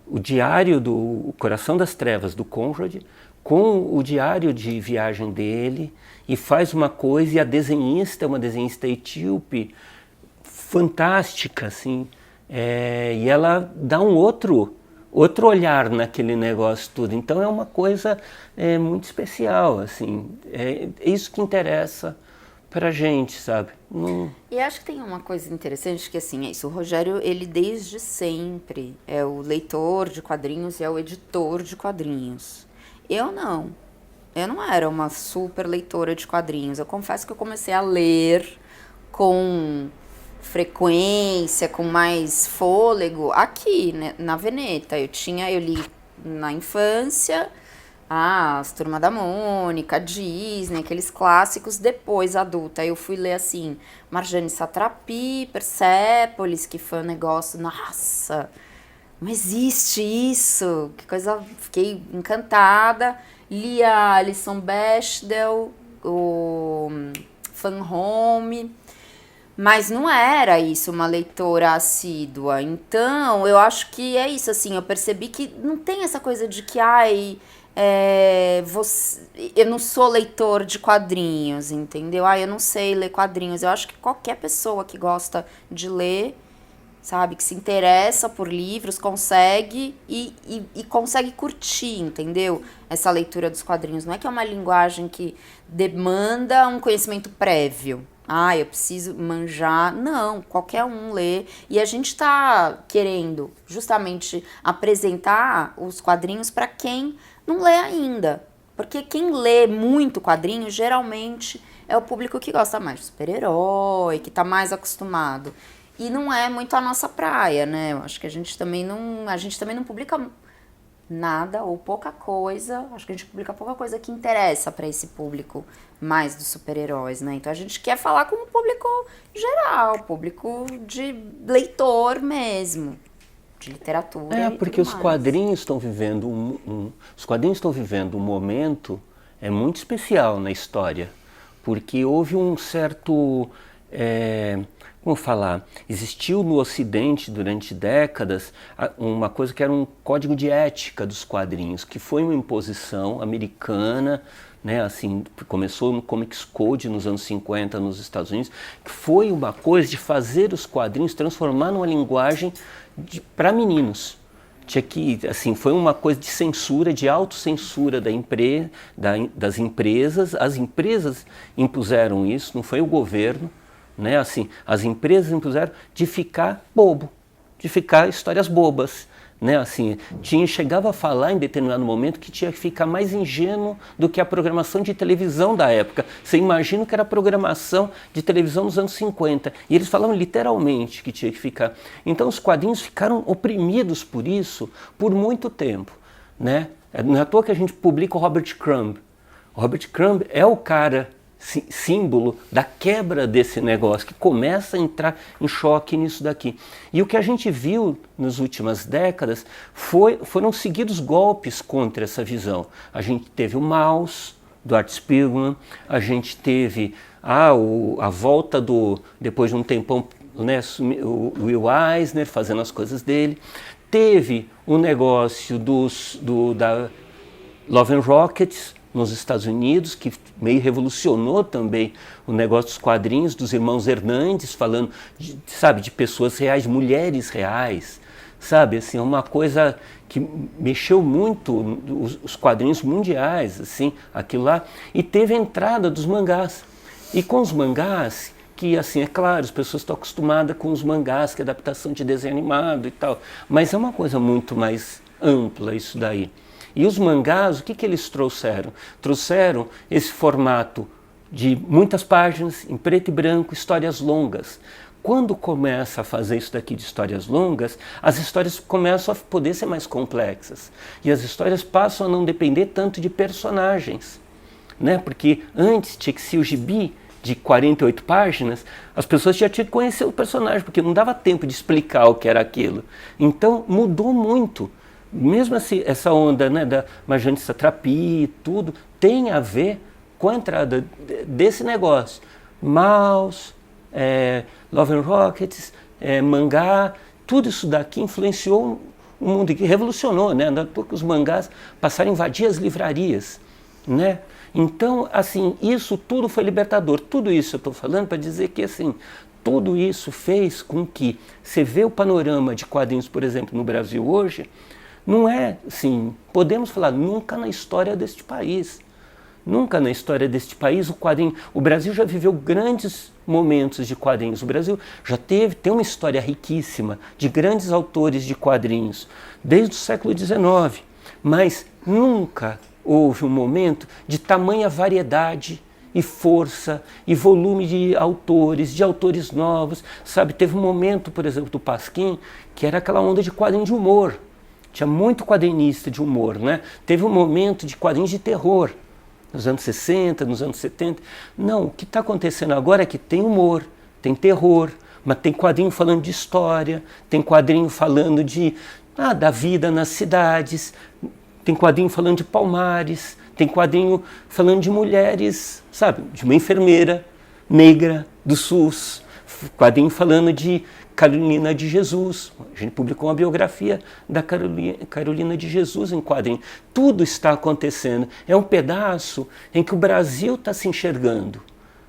o diário do Coração das Trevas, do Conrad, com o diário de viagem dele, e faz uma coisa, e a desenhista é uma desenhista etíope, fantástica, assim, e ela dá um outro olhar naquele negócio tudo. Então é uma coisa muito especial, assim, é isso que interessa pra gente, sabe? E acho que tem uma coisa interessante que, assim, é isso, o Rogério, ele desde sempre é o leitor de quadrinhos e é o editor de quadrinhos. Eu não era uma super leitora de quadrinhos. Eu confesso que eu comecei a ler com frequência, com mais fôlego, aqui, né, na Veneta. Eu li na infância, as Turma da Mônica, Disney, aqueles clássicos. Depois, adulta, eu fui ler, assim, Marjane Satrapi, Persépolis, que foi um negócio, nossa, não existe isso, que coisa, fiquei encantada. Li a Alison Bechdel, o Fan Home, mas não era isso, uma leitora assídua. Então, eu acho que é isso, assim, eu percebi que não tem essa coisa de que, eu não sou leitor de quadrinhos, entendeu? Eu não sei ler quadrinhos. Eu acho que qualquer pessoa que gosta de ler, sabe, que se interessa por livros, consegue e consegue curtir, entendeu? Essa leitura dos quadrinhos. Não é que é uma linguagem que demanda um conhecimento prévio. Eu preciso manjar. Não, qualquer um lê. E a gente tá querendo justamente apresentar os quadrinhos para quem não lê ainda. Porque quem lê muito quadrinho, geralmente, é o público que gosta mais de super-herói, que tá mais acostumado. E não é muito a nossa praia, né? Eu acho que a gente também não publica nada ou pouca coisa. Acho que a gente publica pouca coisa que interessa para esse público mais dos super-heróis, né? Então a gente quer falar com o público geral, público de leitor mesmo, de literatura. Porque os quadrinhos estão vivendo um momento muito especial na história, porque houve um certo como falar, existiu no Ocidente durante décadas uma coisa que era um código de ética dos quadrinhos, que foi uma imposição americana, né, assim, começou no Comics Code nos anos 50 nos Estados Unidos, que foi uma coisa de fazer os quadrinhos transformar numa linguagem para meninos. Tinha que, assim, foi uma coisa de censura, de autocensura das empresas. As empresas impuseram isso, não foi o governo. Né, assim, as empresas impuseram de ficar bobo, de ficar histórias bobas, né, assim, chegava a falar em determinado momento que tinha que ficar mais ingênuo do que a programação de televisão da época. Você imagina que era a programação de televisão nos anos 50, e eles falavam literalmente que tinha que ficar. Então os quadrinhos ficaram oprimidos por isso por muito tempo, né? Não é à toa que a gente publica o Robert Crumb. O Robert Crumb é o cara símbolo da quebra desse negócio, que começa a entrar em choque nisso daqui. E o que a gente viu nas últimas décadas foram seguidos golpes contra essa visão. A gente teve o Maus, do Art Spiegelman, a gente teve a volta depois de um tempão, né, o Will Eisner fazendo as coisas dele, teve o negócio da Love and Rockets, nos Estados Unidos, que meio revolucionou também o negócio dos quadrinhos, dos irmãos Hernandes, falando, de pessoas reais, mulheres reais, sabe, assim, uma coisa que mexeu muito os quadrinhos mundiais, assim, aquilo lá, e teve a entrada dos mangás. E com os mangás, que, assim, é claro, as pessoas estão acostumadas com os mangás, que é adaptação de desenho animado e tal, mas é uma coisa muito mais ampla isso daí. E os mangás, o que eles trouxeram? Trouxeram esse formato de muitas páginas, em preto e branco, histórias longas. Quando começa a fazer isso daqui de histórias longas, as histórias começam a poder ser mais complexas. E as histórias passam a não depender tanto de personagens, né? Porque antes tinha que ser o gibi de 48 páginas, as pessoas já tinham que conhecer o personagem, porque não dava tempo de explicar o que era aquilo. Então mudou muito. mesmo assim, essa onda, né, da Marjane Satrapi e tudo, tem a ver com a entrada desse negócio. Maus, Love and Rockets, mangá, tudo isso daqui influenciou o mundo, que revolucionou, né? Porque os mangás passaram a invadir as livrarias, né? Então, assim, isso tudo foi libertador. Tudo isso eu estou falando para dizer que, assim, tudo isso fez com que você vê o panorama de quadrinhos, por exemplo, no Brasil hoje, não é, assim, podemos falar, nunca na história deste país. Nunca na história deste país o Brasil já viveu grandes momentos de quadrinhos. O Brasil já tem uma história riquíssima de grandes autores de quadrinhos, desde o século XIX. Mas nunca houve um momento de tamanha variedade e força e volume de autores novos. Sabe, teve um momento, por exemplo, do Pasquim, que era aquela onda de quadrinho de humor. Tinha muito quadrinista de humor, né? Teve um momento de quadrinhos de terror. Nos anos 60, nos anos 70. Não, o que está acontecendo agora é que tem humor, tem terror, mas tem quadrinho falando de história, tem quadrinho falando da vida nas cidades, tem quadrinho falando de Palmares, tem quadrinho falando de mulheres, sabe, de uma enfermeira negra do SUS, quadrinho falando de Carolina de Jesus. A gente publicou uma biografia da Carolina de Jesus em quadrinho. Tudo está acontecendo. É um pedaço em que o Brasil está se enxergando.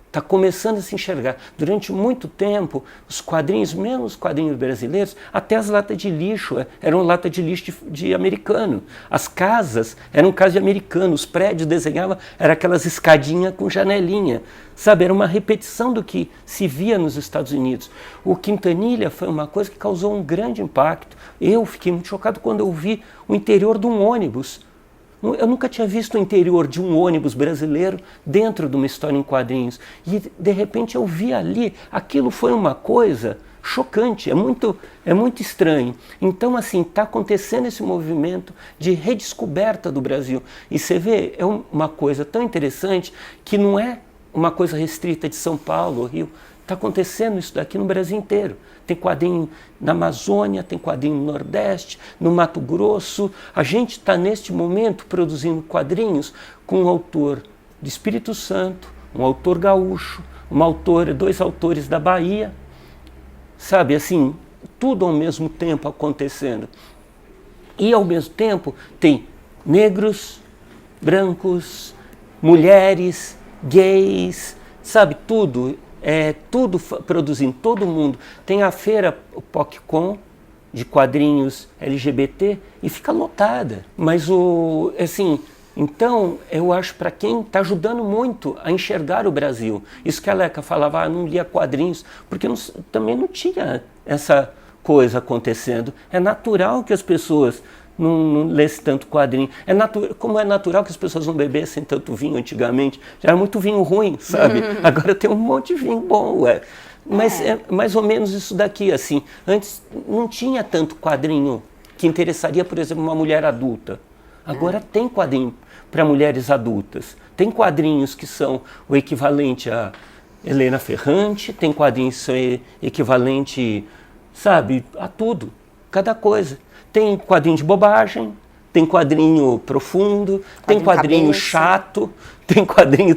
Está começando a se enxergar. Durante muito tempo, os quadrinhos, mesmo os quadrinhos brasileiros, até as latas de lixo, eram latas de lixo de americano. As casas eram casas de americano. Os prédios desenhavam, eram aquelas escadinhas com janelinha. Sabe, era uma repetição do que se via nos Estados Unidos. O Quintanilha foi uma coisa que causou um grande impacto. Eu fiquei muito chocado quando eu vi o interior de um ônibus. Eu nunca tinha visto o interior de um ônibus brasileiro dentro de uma história em quadrinhos. E, de repente, eu vi ali, aquilo foi uma coisa chocante, é muito estranho. Então, assim, está acontecendo esse movimento de redescoberta do Brasil. E você vê, é uma coisa tão interessante que não é uma coisa restrita de São Paulo, Rio. Está acontecendo isso daqui no Brasil inteiro. Tem quadrinho na Amazônia, tem quadrinho no Nordeste, no Mato Grosso. A gente está, neste momento, produzindo quadrinhos com um autor de Espírito Santo, um autor gaúcho, dois autores da Bahia. Sabe, assim, tudo ao mesmo tempo acontecendo. E, ao mesmo tempo, tem negros, brancos, mulheres, gays, sabe, tudo. Tudo produzindo, todo mundo. Tem a feira PocCon de quadrinhos LGBT e fica lotada. Mas então eu acho para quem está ajudando muito a enxergar o Brasil. Isso que a Leca falava, não lia quadrinhos, porque também não tinha essa coisa acontecendo. É natural que as pessoas não lesse tanto quadrinho. Como é natural que as pessoas não bebessem tanto vinho antigamente. Já era muito vinho ruim, sabe? Agora tem um monte de vinho bom, Mas é mais ou menos isso daqui, assim. Antes não tinha tanto quadrinho que interessaria, por exemplo, uma mulher adulta. Agora tem quadrinho para mulheres adultas. Tem quadrinhos que são o equivalente a Helena Ferrante, tem quadrinhos que são equivalente, sabe, a tudo, cada coisa. Tem quadrinho de bobagem, tem quadrinho profundo, tem quadrinho chato, tem quadrinho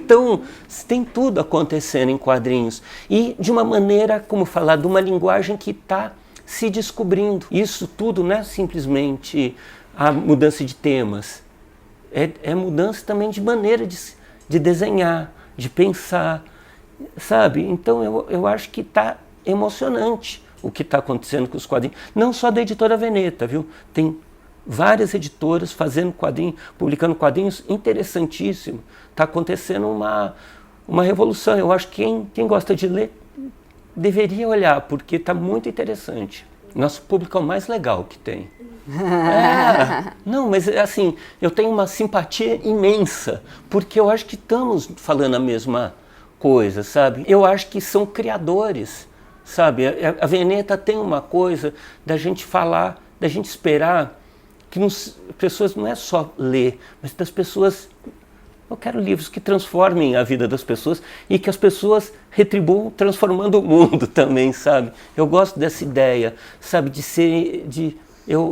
tem tudo acontecendo em quadrinhos. E de uma maneira, como falar, de uma linguagem que está se descobrindo. Isso tudo não é simplesmente a mudança de temas, é mudança também de maneira de desenhar, de pensar, sabe? Então eu acho que está emocionante o que está acontecendo com os quadrinhos. Não só da editora Veneta, viu? Tem várias editoras fazendo quadrinhos, publicando quadrinhos interessantíssimos. Está acontecendo uma revolução. Eu acho que quem gosta de ler deveria olhar, porque está muito interessante. Nosso público é o mais legal que tem. Não, mas assim, eu tenho uma simpatia imensa, porque eu acho que estamos falando a mesma coisa, sabe? Eu acho que são criadores. Sabe, a Veneta tem uma coisa da gente falar, da gente esperar que as pessoas não é só ler, mas das pessoas. Eu quero livros que transformem a vida das pessoas e que as pessoas retribuam transformando o mundo também, sabe? Eu gosto dessa ideia, sabe,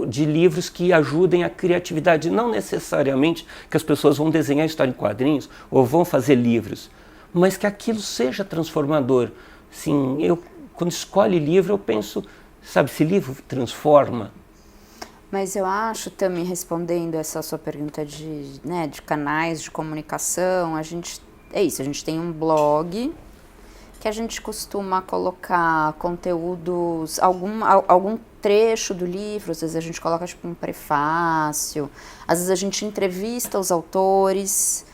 de livros que ajudem a criatividade, não necessariamente que as pessoas vão desenhar história em quadrinhos ou vão fazer livros, mas que aquilo seja transformador. Sim, eu quando escolho livro eu penso, sabe, esse livro transforma. Mas eu acho, também respondendo essa sua pergunta de canais de comunicação, a gente tem um blog que a gente costuma colocar conteúdos, algum trecho do livro, às vezes a gente coloca tipo um prefácio, às vezes a gente entrevista os autores,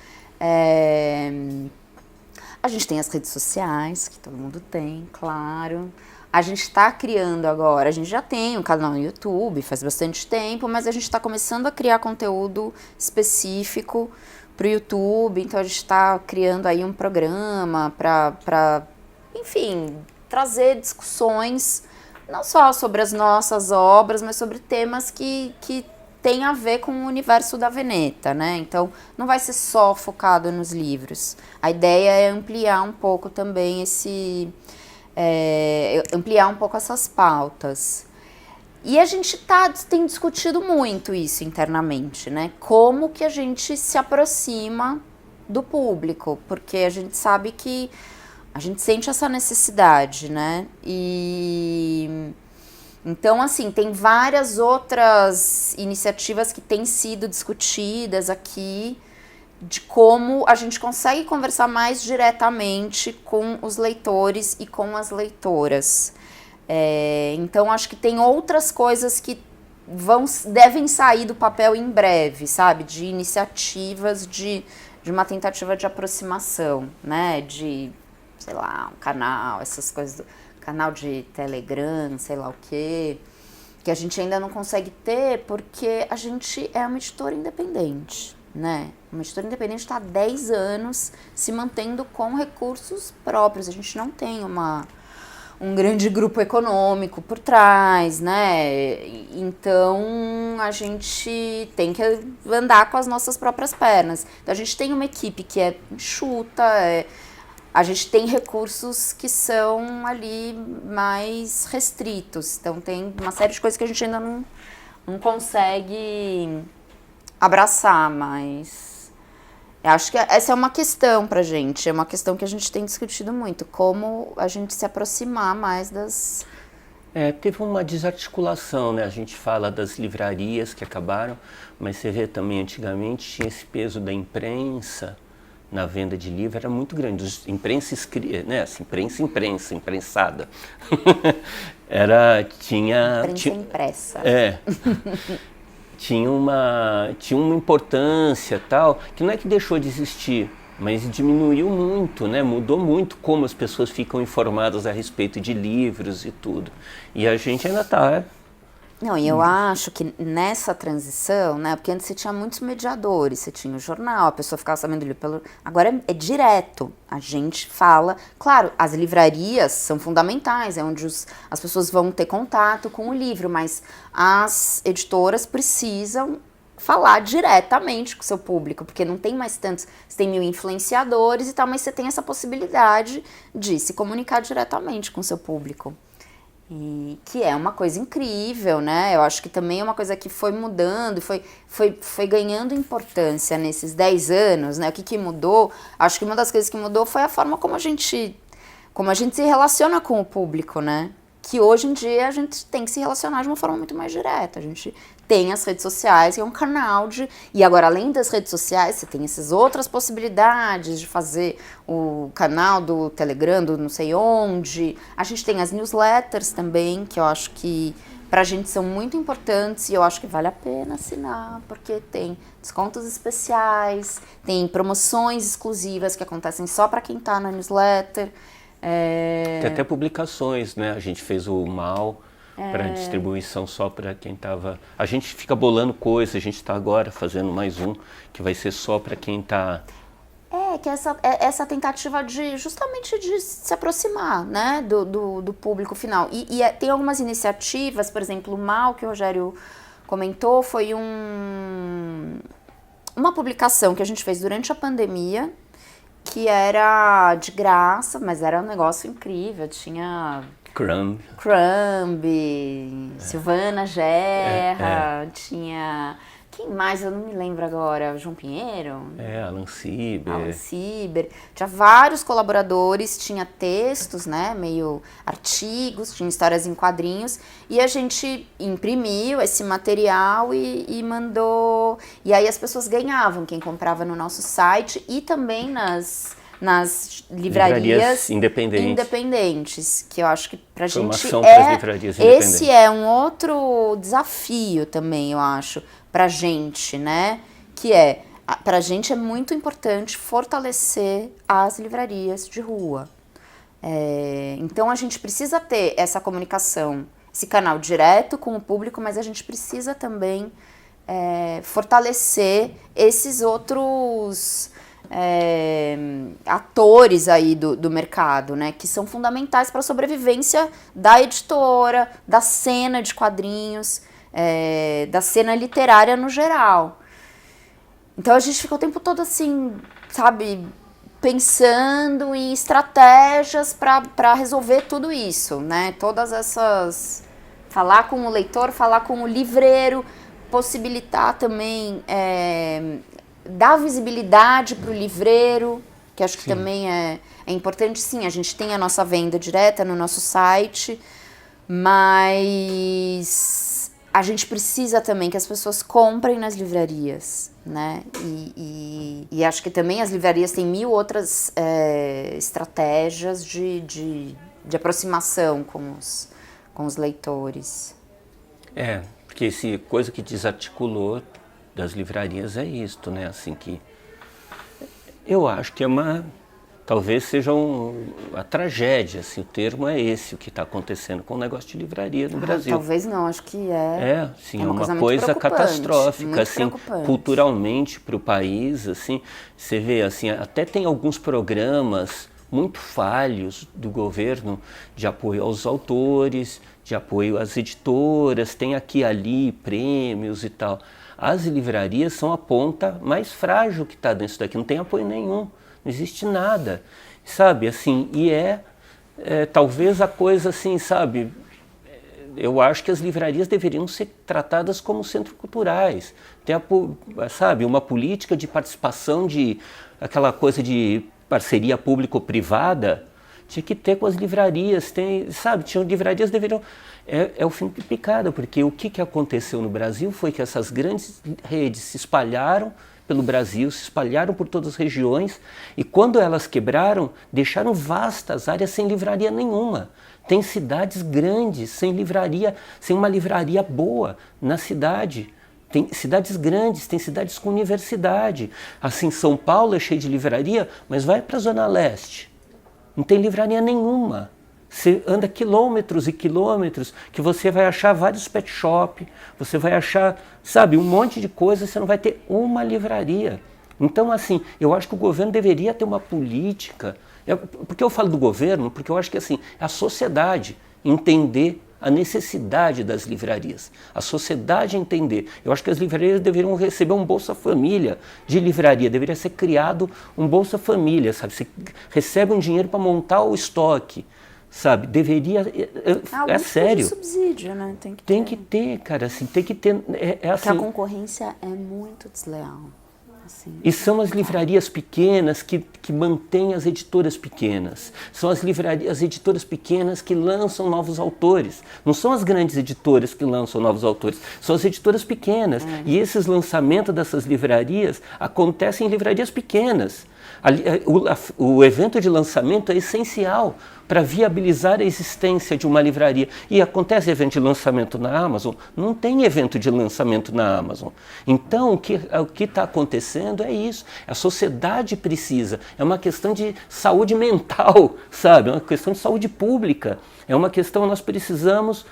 a gente tem as redes sociais, que todo mundo tem, claro. A gente está criando agora, a gente já tem um canal no YouTube, faz bastante tempo, mas a gente está começando a criar conteúdo específico para o YouTube, então a gente está criando aí um programa para, enfim, trazer discussões, não só sobre as nossas obras, mas sobre temas que tem a ver com o universo da Veneta, né? Então, não vai ser só focado nos livros. A ideia é ampliar um pouco também ampliar um pouco essas pautas. E a gente tem discutido muito isso internamente, né? Como que a gente se aproxima do público, porque a gente sabe que a gente sente essa necessidade, né? Então, assim, tem várias outras iniciativas que têm sido discutidas aqui de como a gente consegue conversar mais diretamente com os leitores e com as leitoras. Então, acho que tem outras coisas que devem sair do papel em breve, sabe? De iniciativas de uma tentativa de aproximação, né? De, sei lá, um canal, essas coisas, canal de Telegram, sei lá o quê, que a gente ainda não consegue ter porque a gente é uma editora independente, né? Uma editora independente está há 10 anos se mantendo com recursos próprios. A gente não tem um grande grupo econômico por trás, né? Então, a gente tem que andar com as nossas próprias pernas. Então, a gente tem uma equipe que é enxuta, a gente tem recursos que são ali mais restritos. Então, tem uma série de coisas que a gente ainda não consegue abraçar, mas eu acho que essa é uma questão pra gente, é uma questão que a gente tem discutido muito, como a gente se aproximar mais das... Teve uma desarticulação, né? A gente fala das livrarias que acabaram, mas você vê também antigamente tinha esse peso da imprensa na venda de livro, era muito grande. Imprensa imprensada. Imprensa impressa. Tinha uma importância tal, que não é que deixou de existir, mas diminuiu muito, né? Mudou muito como as pessoas ficam informadas a respeito de livros e tudo. E a gente ainda está... Não, e eu acho que nessa transição, né, porque antes você tinha muitos mediadores, você tinha o jornal, a pessoa ficava sabendo do livro pelo... Agora é direto, a gente fala... Claro, as livrarias são fundamentais, é onde as pessoas vão ter contato com o livro, mas as editoras precisam falar diretamente com o seu público, porque não tem mais tantos... Você tem 1000 influenciadores e tal, mas você tem essa possibilidade de se comunicar diretamente com o seu público. E que é uma coisa incrível, né? Eu acho que também é uma coisa que foi mudando, foi ganhando importância nesses 10 anos, né? O que mudou? Acho que uma das coisas que mudou foi a forma como a gente se relaciona com o público, né? Que hoje em dia a gente tem que se relacionar de uma forma muito mais direta. A gente tem as redes sociais, que é um canal de... E agora, além das redes sociais, você tem essas outras possibilidades de fazer o canal do Telegram, do não sei onde. A gente tem as newsletters também, que eu acho que pra gente são muito importantes e eu acho que vale a pena assinar, porque tem descontos especiais, tem promoções exclusivas que acontecem só para quem tá na newsletter. Tem até publicações, né? A gente fez o MAL para distribuição só para quem estava... A gente fica bolando coisas, a gente está agora fazendo mais um, que vai ser só para quem está... Que essa tentativa justamente de se aproximar, né, do público final. E tem algumas iniciativas, por exemplo, o MAL, que o Rogério comentou, foi uma publicação que a gente fez durante a pandemia, que era de graça, mas era um negócio incrível, tinha Crumb. Silvana Gerra, tinha... Quem mais? Eu não me lembro agora. João Pinheiro? Alan Sieber. Tinha vários colaboradores, tinha textos, né? Meio artigos, tinha histórias em quadrinhos. E a gente imprimiu esse material e mandou. E aí as pessoas ganhavam, quem comprava no nosso site e também nas livrarias independentes, que eu acho que pra gente esse é um outro desafio também, eu acho, pra gente, né? Que pra gente é muito importante fortalecer as livrarias de rua. Então a gente precisa ter essa comunicação, esse canal direto com o público, mas a gente precisa também fortalecer esses outros atores aí do mercado, né, que são fundamentais para a sobrevivência da editora, da cena de quadrinhos, da cena literária no geral. Então a gente fica o tempo todo assim, sabe, pensando em estratégias para resolver tudo isso, né, todas essas... Falar com o leitor, falar com o livreiro, possibilitar também... dar visibilidade para o livreiro, que acho que também é importante. Sim, a gente tem a nossa venda direta no nosso site, mas a gente precisa também que as pessoas comprem nas livrarias, né? E acho que também as livrarias têm 1000 outras estratégias de aproximação com os leitores. Porque essa coisa que desarticulou das livrarias é isto, né? Assim que eu acho que talvez seja a tragédia, assim, o termo é esse, o que está acontecendo com o negócio de livraria no Brasil. Talvez não, acho que sim, é uma coisa catastrófica, assim, culturalmente para o país, assim, você vê, assim, até tem alguns programas muito falhos do governo de apoio aos autores, de apoio às editoras, tem aqui e ali prêmios e tal. As livrarias são a ponta mais frágil que está dentro daqui, não tem apoio nenhum, não existe nada, sabe, assim, e talvez a coisa assim, sabe, eu acho que as livrarias deveriam ser tratadas como centros culturais, tem sabe, uma política de participação, aquela coisa de parceria público-privada, tinha que ter com as livrarias, livrarias deveriam... É o fim de picada, porque o que aconteceu no Brasil foi que essas grandes redes se espalharam pelo Brasil, se espalharam por todas as regiões, e quando elas quebraram, deixaram vastas áreas sem livraria nenhuma. Tem cidades grandes sem livraria, sem uma livraria boa na cidade. Tem cidades grandes, tem cidades com universidade. Assim, São Paulo é cheio de livraria, mas vai para a Zona Leste. Não tem livraria nenhuma. Você anda quilômetros e quilômetros que você vai achar vários pet shop, você vai achar, sabe, um monte de coisa, você não vai ter uma livraria. Então, assim, eu acho que o governo deveria ter uma política. Por que eu falo do governo? Porque eu acho que, assim, a sociedade entender a necessidade das livrarias. A sociedade entender. Eu acho que as livrarias deveriam receber um Bolsa Família de livraria. Deveria ser criado um Bolsa Família, sabe? Você recebe um dinheiro para montar o estoque. Sabe, deveria, sério. Subsídio, né? Tem que ter, cara, assim, tem que ter, Porque assim, a concorrência é muito desleal. Assim, e são as livrarias pequenas que mantêm as editoras pequenas. São as editoras pequenas que lançam novos autores. Não são as grandes editoras que lançam novos autores, são as editoras pequenas. E esses lançamentos dessas livrarias acontecem em livrarias pequenas. O evento de lançamento é essencial para viabilizar a existência de uma livraria. E acontece evento de lançamento na Amazon? Não tem evento de lançamento na Amazon. Então, o que está acontecendo é isso. A sociedade precisa. É uma questão de saúde mental, sabe? É uma questão de saúde pública. É uma questão, nós precisamos,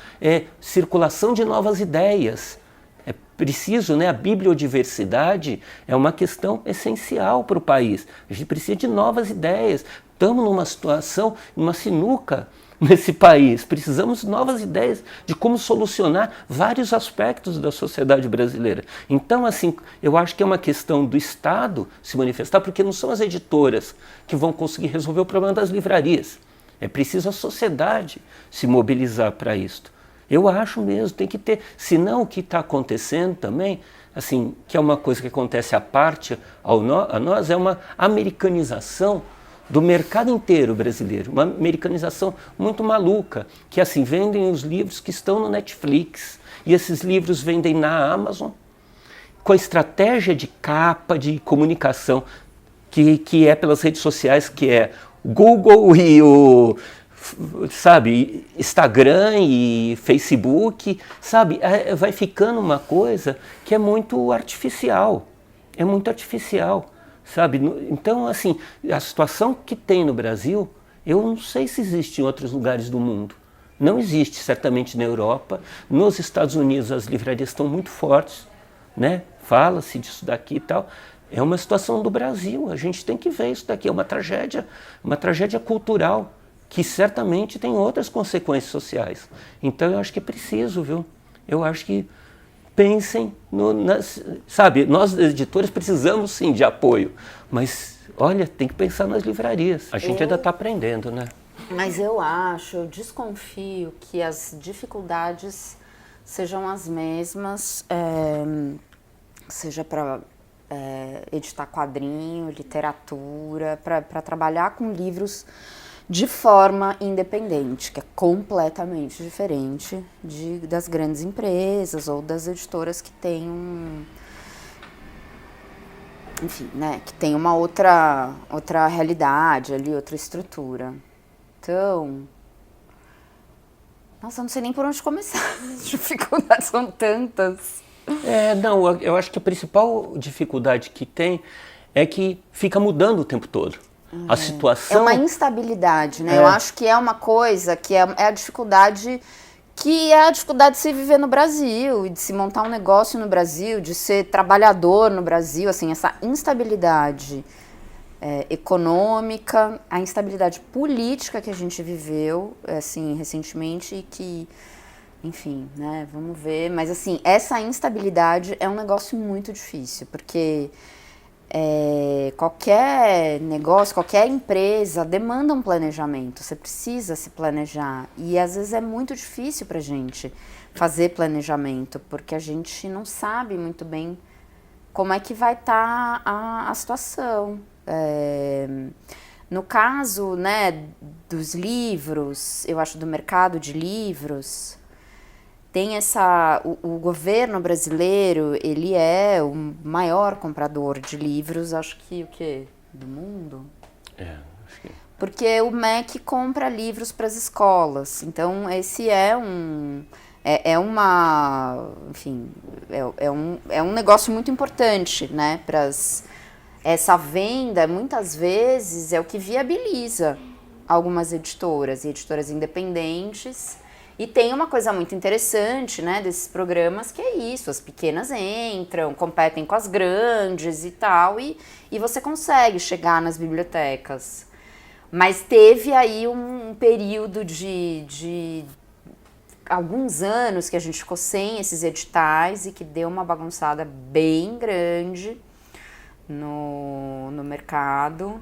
circulação de novas ideias. É preciso, né? A bibliodiversidade é uma questão essencial para o país. A gente precisa de novas ideias. Estamos numa situação, numa sinuca nesse país. Precisamos de novas ideias de como solucionar vários aspectos da sociedade brasileira. Então, assim, eu acho que é uma questão do Estado se manifestar, porque não são as editoras que vão conseguir resolver o problema das livrarias. É preciso a sociedade se mobilizar para isso. Eu acho mesmo, tem que ter. Senão o que está acontecendo também, assim, que é uma coisa que acontece à parte a nós, é uma americanização do mercado inteiro brasileiro, uma americanização muito maluca, que assim, vendem os livros que estão no Netflix, e esses livros vendem na Amazon, com a estratégia de capa, de comunicação, que é pelas redes sociais, que é Google e o, sabe, Instagram e Facebook, sabe, vai ficando uma coisa que é muito artificial, sabe? Então, assim, a situação que tem no Brasil, eu não sei se existe em outros lugares do mundo. Não existe, certamente na Europa. Nos Estados Unidos as livrarias estão muito fortes, né? Fala-se disso daqui e tal. É uma situação do Brasil, a gente tem que ver isso daqui, é uma tragédia cultural, que certamente tem outras consequências sociais. Então eu acho que é preciso, viu? Eu acho que pensem, sabe, nós editores precisamos sim de apoio, mas olha, tem que pensar nas livrarias. A gente ainda está aprendendo, né? Mas eu desconfio que as dificuldades sejam as mesmas, seja para editar quadrinho, literatura, para trabalhar com livros de forma independente, que é completamente diferente das grandes empresas ou das editoras que têm enfim, né, que tem uma outra realidade ali, outra estrutura. Então, nossa, eu não sei nem por onde começar. As dificuldades são tantas. Não, eu acho que a principal dificuldade que tem é que fica mudando o tempo todo. A situação... É uma instabilidade, né? Eu acho que é uma coisa que é a dificuldade de se viver no Brasil, e de se montar um negócio no Brasil, de ser trabalhador no Brasil, assim, essa instabilidade econômica, a instabilidade política que a gente viveu, assim, recentemente, e que, enfim, né, vamos ver, mas assim, essa instabilidade é um negócio muito difícil, porque qualquer negócio, qualquer empresa demanda um planejamento, você precisa se planejar, e às vezes é muito difícil pra gente fazer planejamento, porque a gente não sabe muito bem como é que vai estar a situação. No caso, né, dos livros, eu acho, do mercado de livros, tem o governo brasileiro, ele é o maior comprador de livros, acho que do mundo? Acho que... Porque o MEC compra livros para as escolas, então esse enfim, é um negócio muito importante, né, essa venda, muitas vezes, é o que viabiliza algumas editoras, e editoras independentes. E tem uma coisa muito interessante, né, desses programas, que é isso, as pequenas entram, competem com as grandes e tal, e você consegue chegar nas bibliotecas. Mas teve aí um período de alguns anos que a gente ficou sem esses editais e que deu uma bagunçada bem grande no mercado.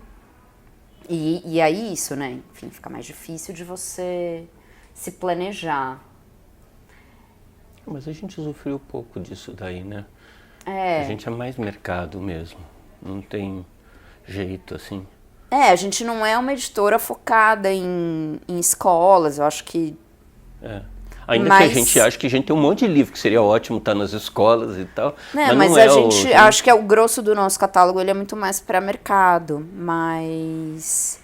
E aí isso, né, enfim, fica mais difícil de você se planejar. Mas a gente usufruiu pouco disso daí, né? A gente é mais mercado mesmo, não tem jeito assim. A gente não é uma editora focada em escolas, eu acho que... Ainda que a gente acha que a gente tem um monte de livro que seria ótimo estar nas escolas e tal. Mas a gente acho que o grosso do nosso catálogo ele é muito mais para mercado. Mas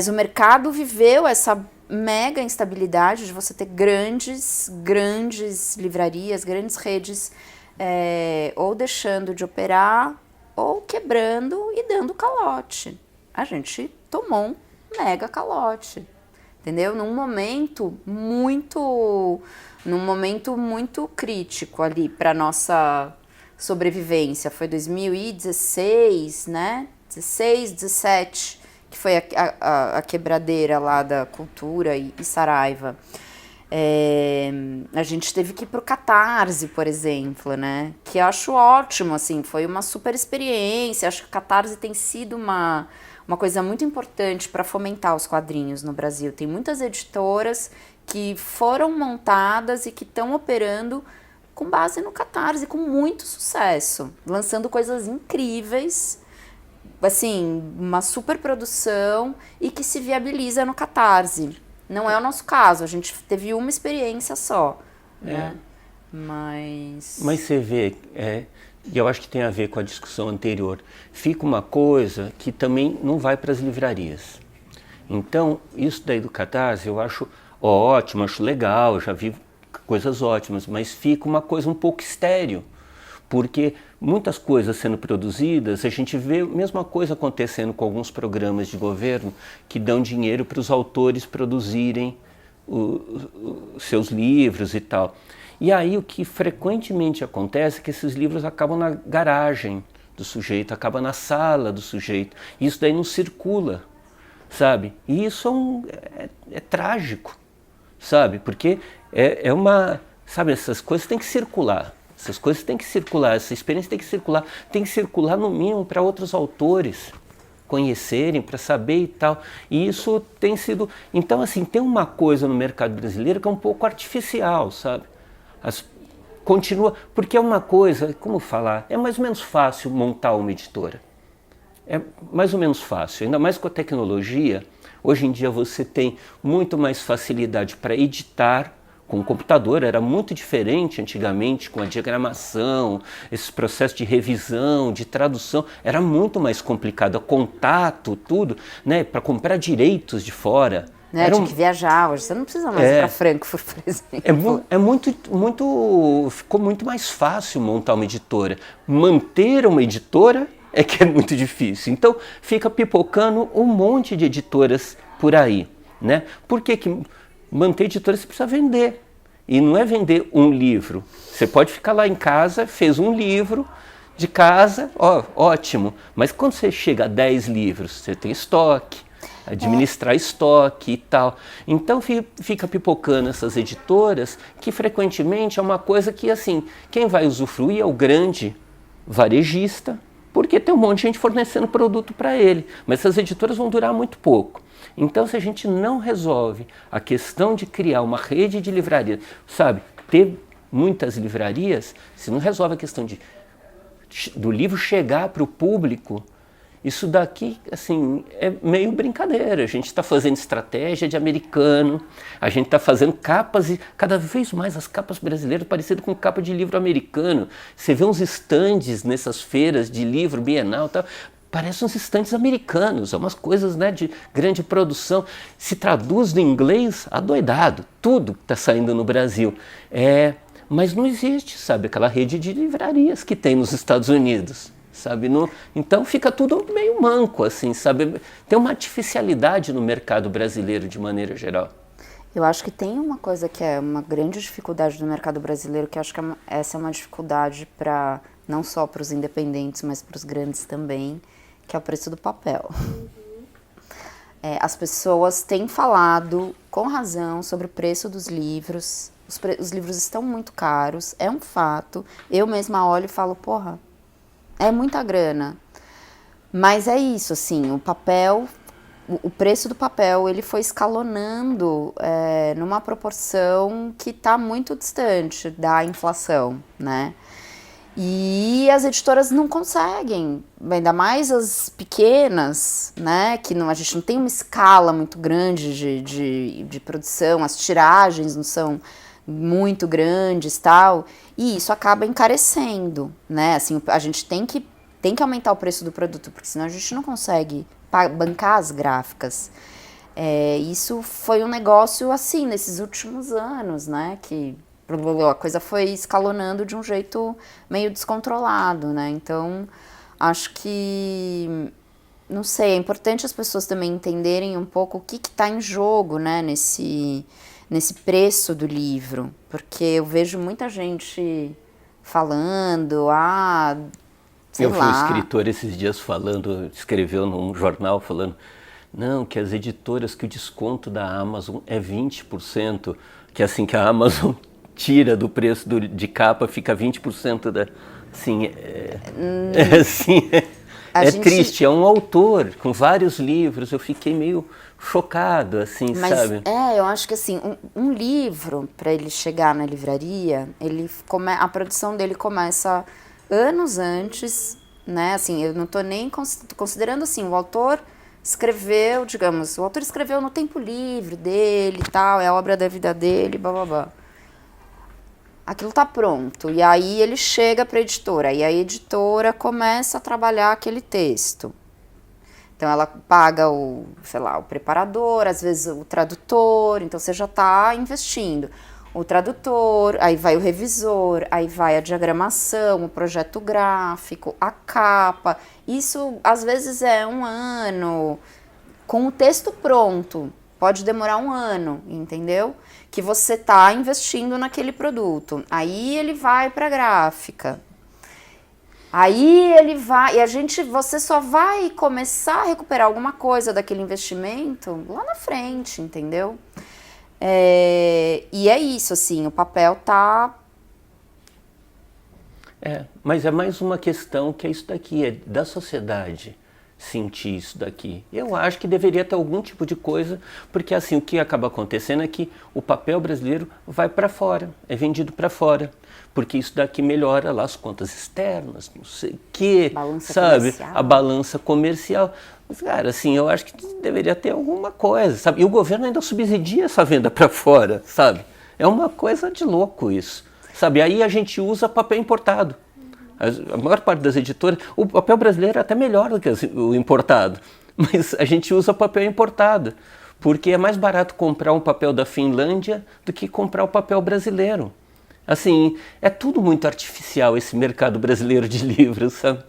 o mercado viveu essa mega instabilidade de você ter grandes livrarias, grandes redes, ou deixando de operar, ou quebrando e dando calote. A gente tomou um mega calote. Entendeu? Num momento muito crítico ali para nossa sobrevivência. Foi 2016, né? 16, 17, que foi a quebradeira lá da Cultura e Saraiva. A gente teve que ir pro Catarse, por exemplo, né? Que eu acho ótimo, assim, foi uma super experiência. Acho que o Catarse tem sido uma coisa muito importante para fomentar os quadrinhos no Brasil. Tem muitas editoras que foram montadas e que estão operando com base no Catarse, com muito sucesso, lançando coisas incríveis, assim, uma super produção e que se viabiliza no Catarse. Não é o nosso caso, a gente teve uma experiência só, né? Mas você vê, e eu acho que tem a ver com a discussão anterior, fica uma coisa que também não vai para as livrarias. Então, isso daí do Catarse eu acho ótimo, acho legal, já vi coisas ótimas, mas fica uma coisa um pouco estéril, porque muitas coisas sendo produzidas, a gente vê a mesma coisa acontecendo com alguns programas de governo que dão dinheiro para os autores produzirem os seus livros e tal. E aí o que frequentemente acontece é que esses livros acabam na garagem do sujeito, acabam na sala do sujeito. Isso daí não circula, sabe? E isso é trágico, sabe? Porque sabe, essas coisas têm que circular. Essas coisas têm que circular, essa experiência tem que circular no mínimo para outros autores conhecerem, para saber e tal. E isso tem sido... Então, assim, tem uma coisa no mercado brasileiro que é um pouco artificial, sabe? Continua... Porque é uma coisa, como falar? É mais ou menos fácil montar uma editora. É mais ou menos fácil, ainda mais com a tecnologia. Hoje em dia você tem muito mais facilidade para editar com o computador. Era muito diferente antigamente com a diagramação, esse processo de revisão, de tradução, era muito mais complicado, contato, tudo, né, para comprar direitos de fora. Né, tinha que viajar, hoje você não precisa mais ir para Frankfurt, por exemplo. Ficou muito mais fácil montar uma editora. Manter uma editora é que é muito difícil. Então fica pipocando um monte de editoras por aí, né? Por que manter editoras você precisa vender? E não é vender um livro. Você pode ficar lá em casa, fez um livro de casa, ótimo. Mas quando você chega a 10 livros, você tem estoque, administrar estoque e tal. Então fica pipocando essas editoras, que frequentemente é uma coisa que, assim, quem vai usufruir é o grande varejista, porque tem um monte de gente fornecendo produto para ele. Mas essas editoras vão durar muito pouco. Então, se a gente não resolve a questão de criar uma rede de livrarias, sabe, ter muitas livrarias, se não resolve a questão do livro chegar para o público, isso daqui, assim, é meio brincadeira. A gente está fazendo estratégia de americano, a gente está fazendo capas, e cada vez mais as capas brasileiras parecidas com capa de livro americano. Você vê uns estandes nessas feiras de livro bienal e tal, parecem uns estandes americanos, umas coisas, né, de grande produção. Se traduz do inglês, adoidado, tudo que está saindo no Brasil. Mas não existe, sabe, aquela rede de livrarias que tem nos Estados Unidos. Sabe? Então fica tudo meio manco, assim, sabe? Tem uma artificialidade no mercado brasileiro de maneira geral. Eu acho que tem uma coisa que é uma grande dificuldade do mercado brasileiro, que eu acho que essa é uma dificuldade para não só para os independentes, mas para os grandes também, que é o preço do papel. As pessoas têm falado com razão sobre o preço dos livros. Os livros estão muito caros, é um fato. Eu mesma olho e falo, porra, é muita grana, mas é isso, assim, o preço do papel, ele foi escalonando numa proporção que está muito distante da inflação, né? E as editoras não conseguem, ainda mais as pequenas, né? Que a gente não tem uma escala muito grande de produção, as tiragens não são muito grandes, tal, e isso acaba encarecendo, né? Assim, a gente tem que aumentar o preço do produto, porque senão a gente não consegue bancar as gráficas. Isso foi um negócio assim nesses últimos anos, né? Que a coisa foi escalonando de um jeito meio descontrolado, né? Então, acho que, não sei, é importante as pessoas também entenderem um pouco o que está em jogo, né? Nesse preço do livro, porque eu vejo muita gente falando, sei lá. Eu fui um escritor esses dias escreveu num jornal falando, não, que as editoras, que o desconto da Amazon é 20%, que assim que a Amazon tira do preço de capa, fica 20% da... Assim, assim, triste, é um autor com vários livros, eu fiquei meio chocado, assim, Mas, sabe? eu acho que assim, um livro, para ele chegar na livraria, a produção dele começa anos antes, né? Assim, eu não estou nem considerando assim, o autor escreveu, digamos, o autor escreveu no tempo livre dele e tal, é a obra da vida dele, blá blá blá. Aquilo tá pronto, e aí ele chega para a editora, e a editora começa a trabalhar aquele texto. Então ela paga o preparador, às vezes o tradutor, então você já está investindo. O tradutor, aí vai o revisor, aí vai a diagramação, o projeto gráfico, a capa. Isso às vezes é um ano, com o texto pronto, pode demorar um ano, entendeu? Que você está investindo naquele produto. Aí ele vai para a gráfica. Aí ele vai, você só vai começar a recuperar alguma coisa daquele investimento lá na frente, entendeu? E é isso, assim, o papel tá... Mas é mais uma questão que é isso daqui, é da sociedade sentir isso daqui. Eu acho que deveria ter algum tipo de coisa, porque assim, o que acaba acontecendo é que o papel brasileiro vai para fora, é vendido para fora, porque isso daqui melhora lá as contas externas, não sei o quê, sabe? A balança comercial. Mas, cara, assim, eu acho que deveria ter alguma coisa, sabe? E o governo ainda subsidia essa venda para fora, sabe? É uma coisa de louco isso, sabe? Aí a gente usa papel importado. A maior parte das editoras, o papel brasileiro é até melhor do que o importado, mas a gente usa papel importado, porque é mais barato comprar um papel da Finlândia do que comprar o papel brasileiro. Assim, é tudo muito artificial esse mercado brasileiro de livros, sabe?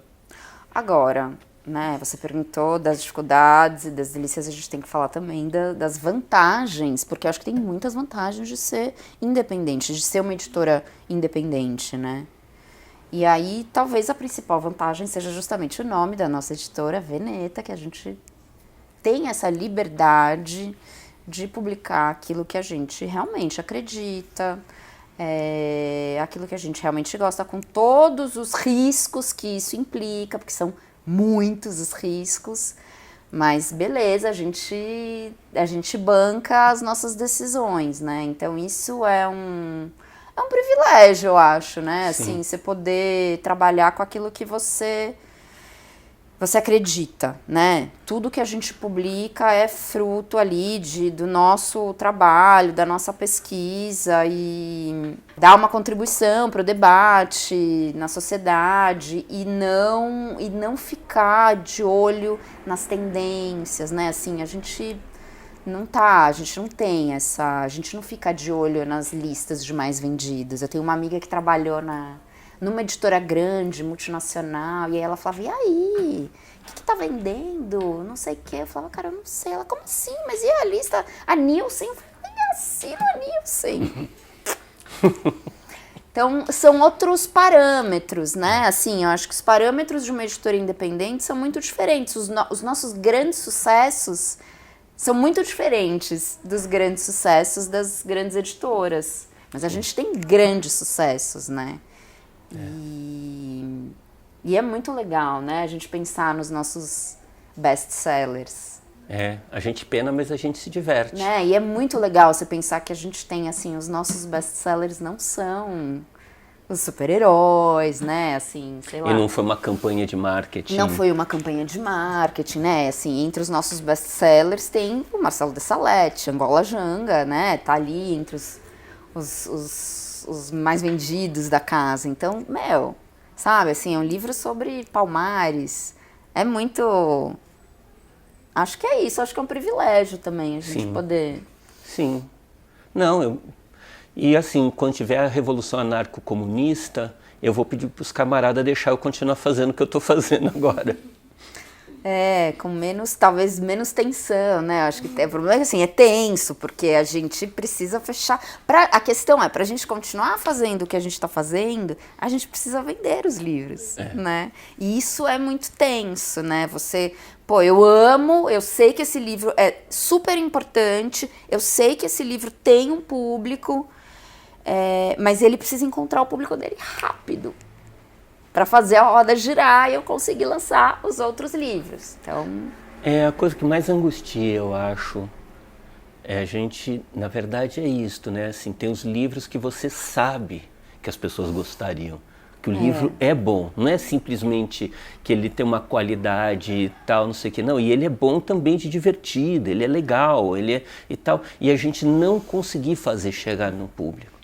Agora, né, você perguntou das dificuldades e das delícias, a gente tem que falar também das vantagens, porque eu acho que tem muitas vantagens de ser independente, de ser uma editora independente, né? E aí, talvez a principal vantagem seja justamente o nome da nossa editora, Veneta, que a gente tem essa liberdade de publicar aquilo que a gente realmente acredita, aquilo que a gente realmente gosta, com todos os riscos que isso implica, porque são muitos os riscos, mas beleza, a gente banca as nossas decisões, né? Então isso é um privilégio, eu acho, né? Sim. Assim, você poder trabalhar com aquilo que você acredita, né? Tudo que a gente publica é fruto ali do nosso trabalho, da nossa pesquisa e dá uma contribuição para o debate na sociedade e não ficar de olho nas tendências, né? Assim, a gente não fica de olho nas listas de mais vendidos. Eu tenho uma amiga que trabalhou numa editora grande, multinacional, e aí ela falava, e aí? O que tá vendendo? Não sei o quê. Eu falava, cara, eu não sei. Ela, como assim? Mas e a lista? A Nielsen? Eu falei, nem assino a Nielsen. Então, são outros parâmetros, né? Assim, eu acho que os parâmetros de uma editora independente são muito diferentes. Os nossos grandes sucessos são muito diferentes dos grandes sucessos das grandes editoras. Mas a gente tem grandes sucessos, né? E é muito legal, né? A gente pensar nos nossos best-sellers. A gente pena, mas a gente se diverte. Né? E é muito legal você pensar que a gente tem, assim, os nossos best-sellers não são os super-heróis, né? Assim, sei lá. E não foi uma campanha de marketing. Não foi uma campanha de marketing, né? Assim, entre os nossos best-sellers tem o Marcelo de Salete, Angola Janga, né? Tá ali entre os mais vendidos da casa. Então, sabe? Assim, é um livro sobre Palmares. É muito... Acho que é isso. Acho que é um privilégio também a gente poder... Sim. Não, E assim, quando tiver a revolução anarco-comunista, eu vou pedir para os camaradas deixar eu continuar fazendo o que eu estou fazendo agora. Com menos, talvez menos tensão, né? Acho que o problema é que assim, é tenso, porque a gente precisa fechar. A questão é, pra gente continuar fazendo o que a gente tá fazendo, a gente precisa vender os livros, né? E isso é muito tenso, né? Eu amo, eu sei que esse livro é super importante, eu sei que esse livro tem um público, mas ele precisa encontrar o público dele rápido, para fazer a roda girar e eu conseguir lançar os outros livros. Então, é a coisa que mais angustia, eu acho. A gente, na verdade, é isto, né? Assim, tem os livros que você sabe que as pessoas gostariam, que o livro é bom, não é simplesmente que ele tem uma qualidade e tal, não sei o que, não. E ele é bom também de divertido, ele é legal, ele é e tal. E a gente não conseguir fazer chegar no público.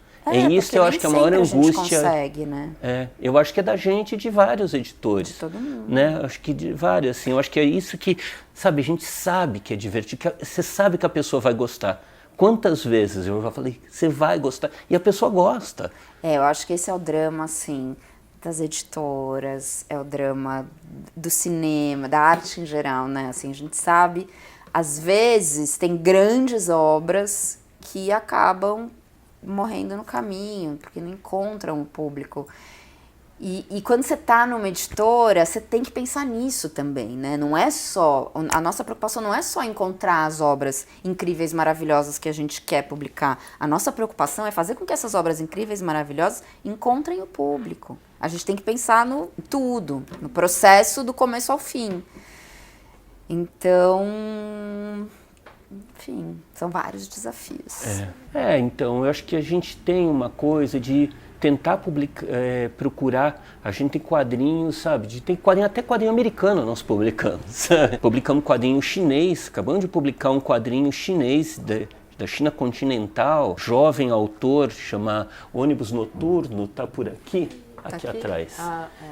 Isso que eu acho que é a maior angústia. A gente consegue, né? Eu acho que é da gente e de vários editores. De todo mundo. Né? Acho que de vários, assim. Eu acho que é isso que, sabe, a gente sabe que é divertido, que você sabe que a pessoa vai gostar. Quantas vezes eu já falei, você vai gostar, e a pessoa gosta. Eu acho que esse é o drama, assim, das editoras, é o drama do cinema, da arte em geral, né? Assim, a gente sabe, às vezes, tem grandes obras que acabam morrendo no caminho, porque não encontram o público. E quando você está numa editora, você tem que pensar nisso também, né? Não é só... A nossa preocupação não é só encontrar as obras incríveis, maravilhosas que a gente quer publicar. A nossa preocupação é fazer com que essas obras incríveis, maravilhosas encontrem o público. A gente tem que pensar no tudo, no processo do começo ao fim. Então... Enfim, são vários desafios. Então, eu acho que a gente tem uma coisa de tentar procurar, a gente tem quadrinhos, sabe, tem quadrinho, até quadrinho americano nós publicamos, sabe? Publicamos quadrinho chinês, acabamos de publicar um quadrinho chinês da China continental, jovem autor, chama Ônibus Noturno, tá por aqui. Aqui atrás.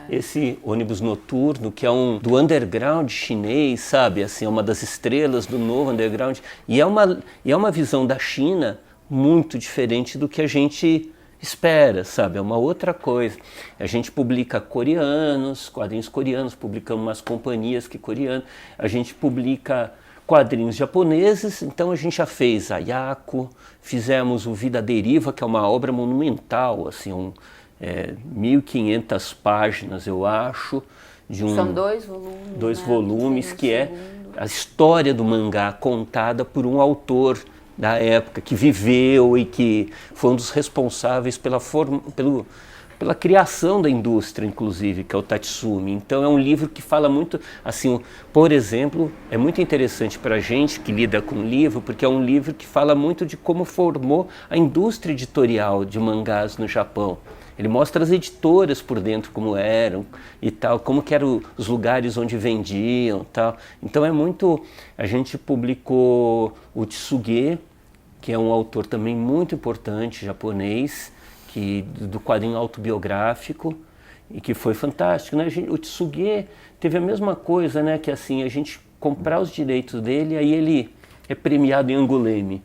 Esse ônibus noturno, que é do underground chinês, sabe? Assim, é uma das estrelas do novo underground. E é uma visão da China muito diferente do que a gente espera, sabe? É uma outra coisa. A gente publica quadrinhos coreanos, publicamos umas companhias coreanas. A gente publica quadrinhos japoneses, então a gente já fez Ayako, fizemos o Vida à Deriva, que é uma obra monumental, assim, 1.500 páginas, eu acho. São 2 volumes. 2 volumes, que é a história do mangá contada por um autor da época, que viveu e que foi um dos responsáveis pela criação da indústria, inclusive, que é o Tatsumi. Então é um livro que fala muito, assim, por exemplo, é muito interessante para a gente que lida com livro, porque é um livro que fala muito de como formou a indústria editorial de mangás no Japão. Ele mostra as editoras por dentro como eram e tal, como que eram os lugares onde vendiam, tal. Então é muito... A gente publicou o Tsuge, que é um autor também muito importante, japonês, do quadrinho autobiográfico, e que foi fantástico, né? O Tsuge teve a mesma coisa, né? Que assim, a gente comprar os direitos dele, aí ele é premiado em Angoulême.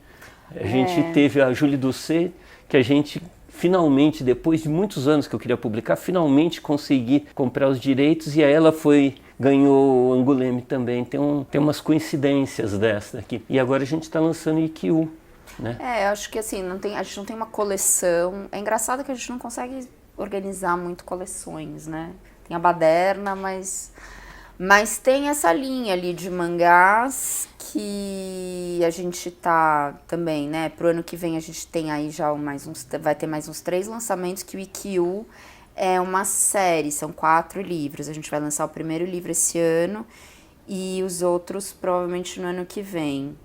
A gente teve a Julie Doucet, que a gente... Finalmente, depois de muitos anos que eu queria publicar, finalmente consegui comprar os direitos e aí ela ganhou o Angoulême também. Tem umas coincidências dessa aqui. E agora a gente está lançando Ikkyu, né? Eu acho que assim, a gente não tem uma coleção. É engraçado que a gente não consegue organizar muito coleções, né? Tem a baderna, mas tem essa linha ali de mangás que a gente tá também, né? Pro ano que vem a gente tem aí já vai ter mais uns 3 lançamentos, que o Ikkyu é uma série, são 4 livros. A gente vai lançar o primeiro livro esse ano e os outros provavelmente no ano que vem.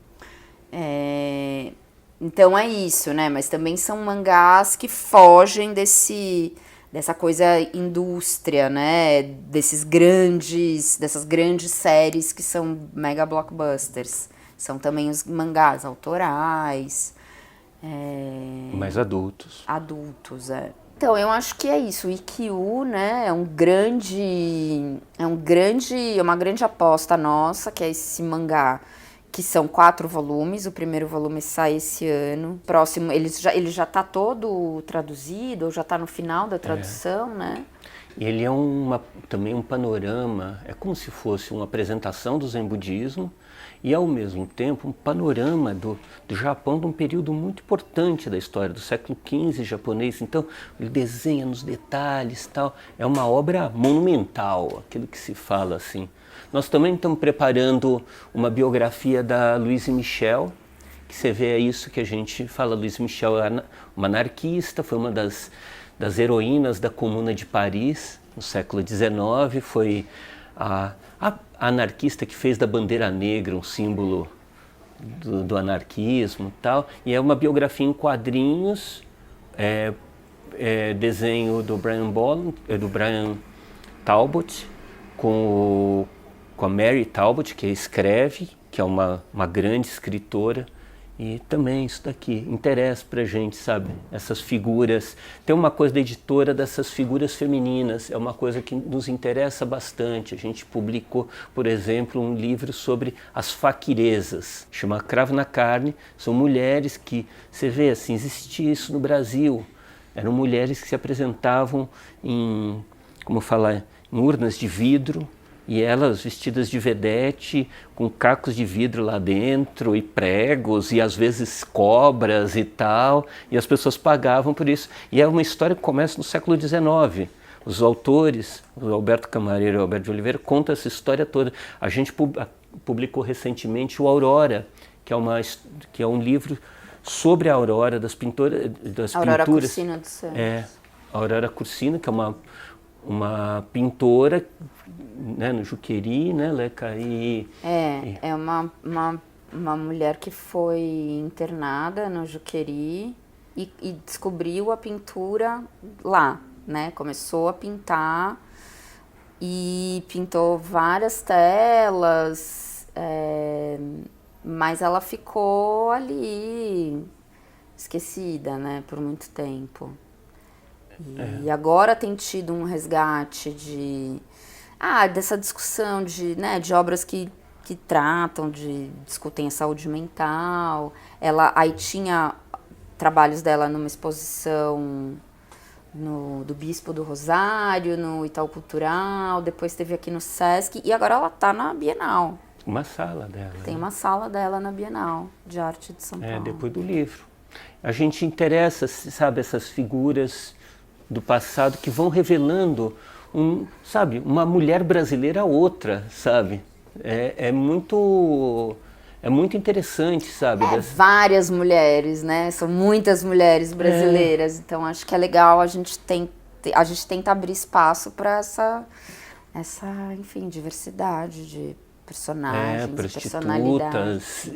Então é isso, né? Mas também são mangás que fogem dessa coisa indústria, né? Dessas grandes séries que são mega blockbusters. São também os mangás autorais. Mais adultos. Adultos, Então, eu acho que é isso. O Ikkyu, né, é uma grande aposta nossa, que é esse mangá, que são 4 volumes. O primeiro volume sai esse ano. Próximo, ele já tá todo traduzido, ou já tá no final da tradução, né? E ele é também um panorama, é como se fosse uma apresentação do Zen budismo e, ao mesmo tempo, um panorama do Japão de um período muito importante da história, do século XV japonês. Então, ele desenha nos detalhes, tal. É uma obra monumental, aquilo que se fala assim. Nós também estamos preparando uma biografia da Louise Michel, que você vê, é isso que a gente fala. Louise Michel é uma anarquista, foi uma das heroínas da Comuna de Paris, no século XIX, foi a anarquista que fez da bandeira negra um símbolo do anarquismo e tal, e é uma biografia em quadrinhos, desenho do Brian Talbot, com a Mary Talbot, que escreve, que é uma grande escritora. E também isso daqui interessa pra gente, sabe? Essas figuras. Tem uma coisa da editora dessas figuras femininas, é uma coisa que nos interessa bastante. A gente publicou, por exemplo, um livro sobre as faquirezas, chama Cravo na Carne. São mulheres que, você vê assim, existia isso no Brasil. Eram mulheres que se apresentavam em, como falar, em urnas de vidro, e elas vestidas de vedete, com cacos de vidro lá dentro, e pregos, e às vezes cobras e tal, e as pessoas pagavam por isso. E é uma história que começa no século XIX. Os autores, o Alberto Camareiro e o Alberto de Oliveira, contam essa história toda. A gente publicou recentemente o Aurora, que é um livro sobre a Aurora, das pinturas. Aurora Cursino dos Santos. A Aurora Cursino, que é uma pintora, né, no Juqueri, né, Leca? É uma mulher que foi internada no Juqueri e descobriu a pintura lá, né? Começou a pintar e pintou várias telas, mas ela ficou ali esquecida, né, por muito tempo. E agora tem tido um resgate dessa discussão de obras que tratam, discutem a saúde mental. Aí tinha trabalhos dela numa exposição do Bispo do Rosário, no Itaú Cultural, depois teve aqui no Sesc, e agora ela está na Bienal. Uma sala dela. Tem uma sala dela na Bienal de Arte de São Paulo. Depois do livro. A gente interessa, sabe, essas figuras do passado que vão revelando uma mulher brasileira a outra, sabe? É muito interessante, sabe? Várias mulheres, né? São muitas mulheres brasileiras, então acho que é legal a gente tenta abrir espaço para essa, enfim, diversidade de personagens, personalidades.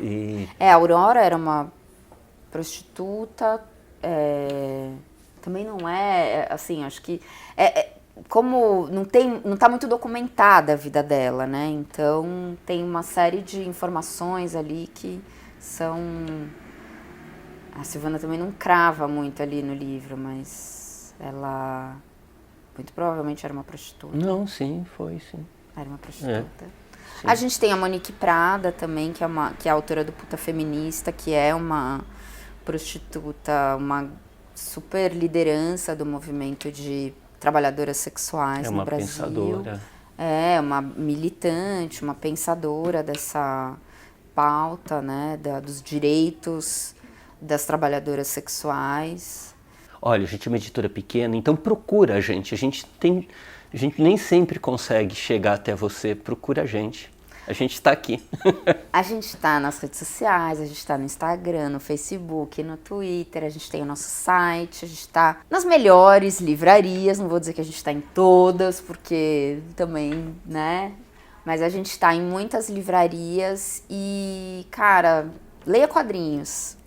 A Aurora era uma prostituta, também não assim, acho que como não tá muito documentada a vida dela, né? Então tem uma série de informações ali que são... A Silvana também não crava muito ali no livro, mas ela muito provavelmente era uma prostituta. Não, sim, foi, sim. Era uma prostituta. A gente tem a Monique Prada também, que é a autora do Puta Feminista, que é uma prostituta, uma super liderança do movimento de trabalhadoras sexuais no Brasil. Pensadora. Uma militante, uma pensadora dessa pauta, né, dos direitos das trabalhadoras sexuais. Olha, a gente é uma editora pequena, então procura a gente. A gente nem sempre consegue chegar até você, procura a gente. A gente está aqui. A gente está nas redes sociais, a gente está no Instagram, no Facebook, no Twitter, a gente tem o nosso site, a gente está nas melhores livrarias, não vou dizer que a gente está em todas, porque também, né? Mas a gente está em muitas livrarias e, cara, leia quadrinhos.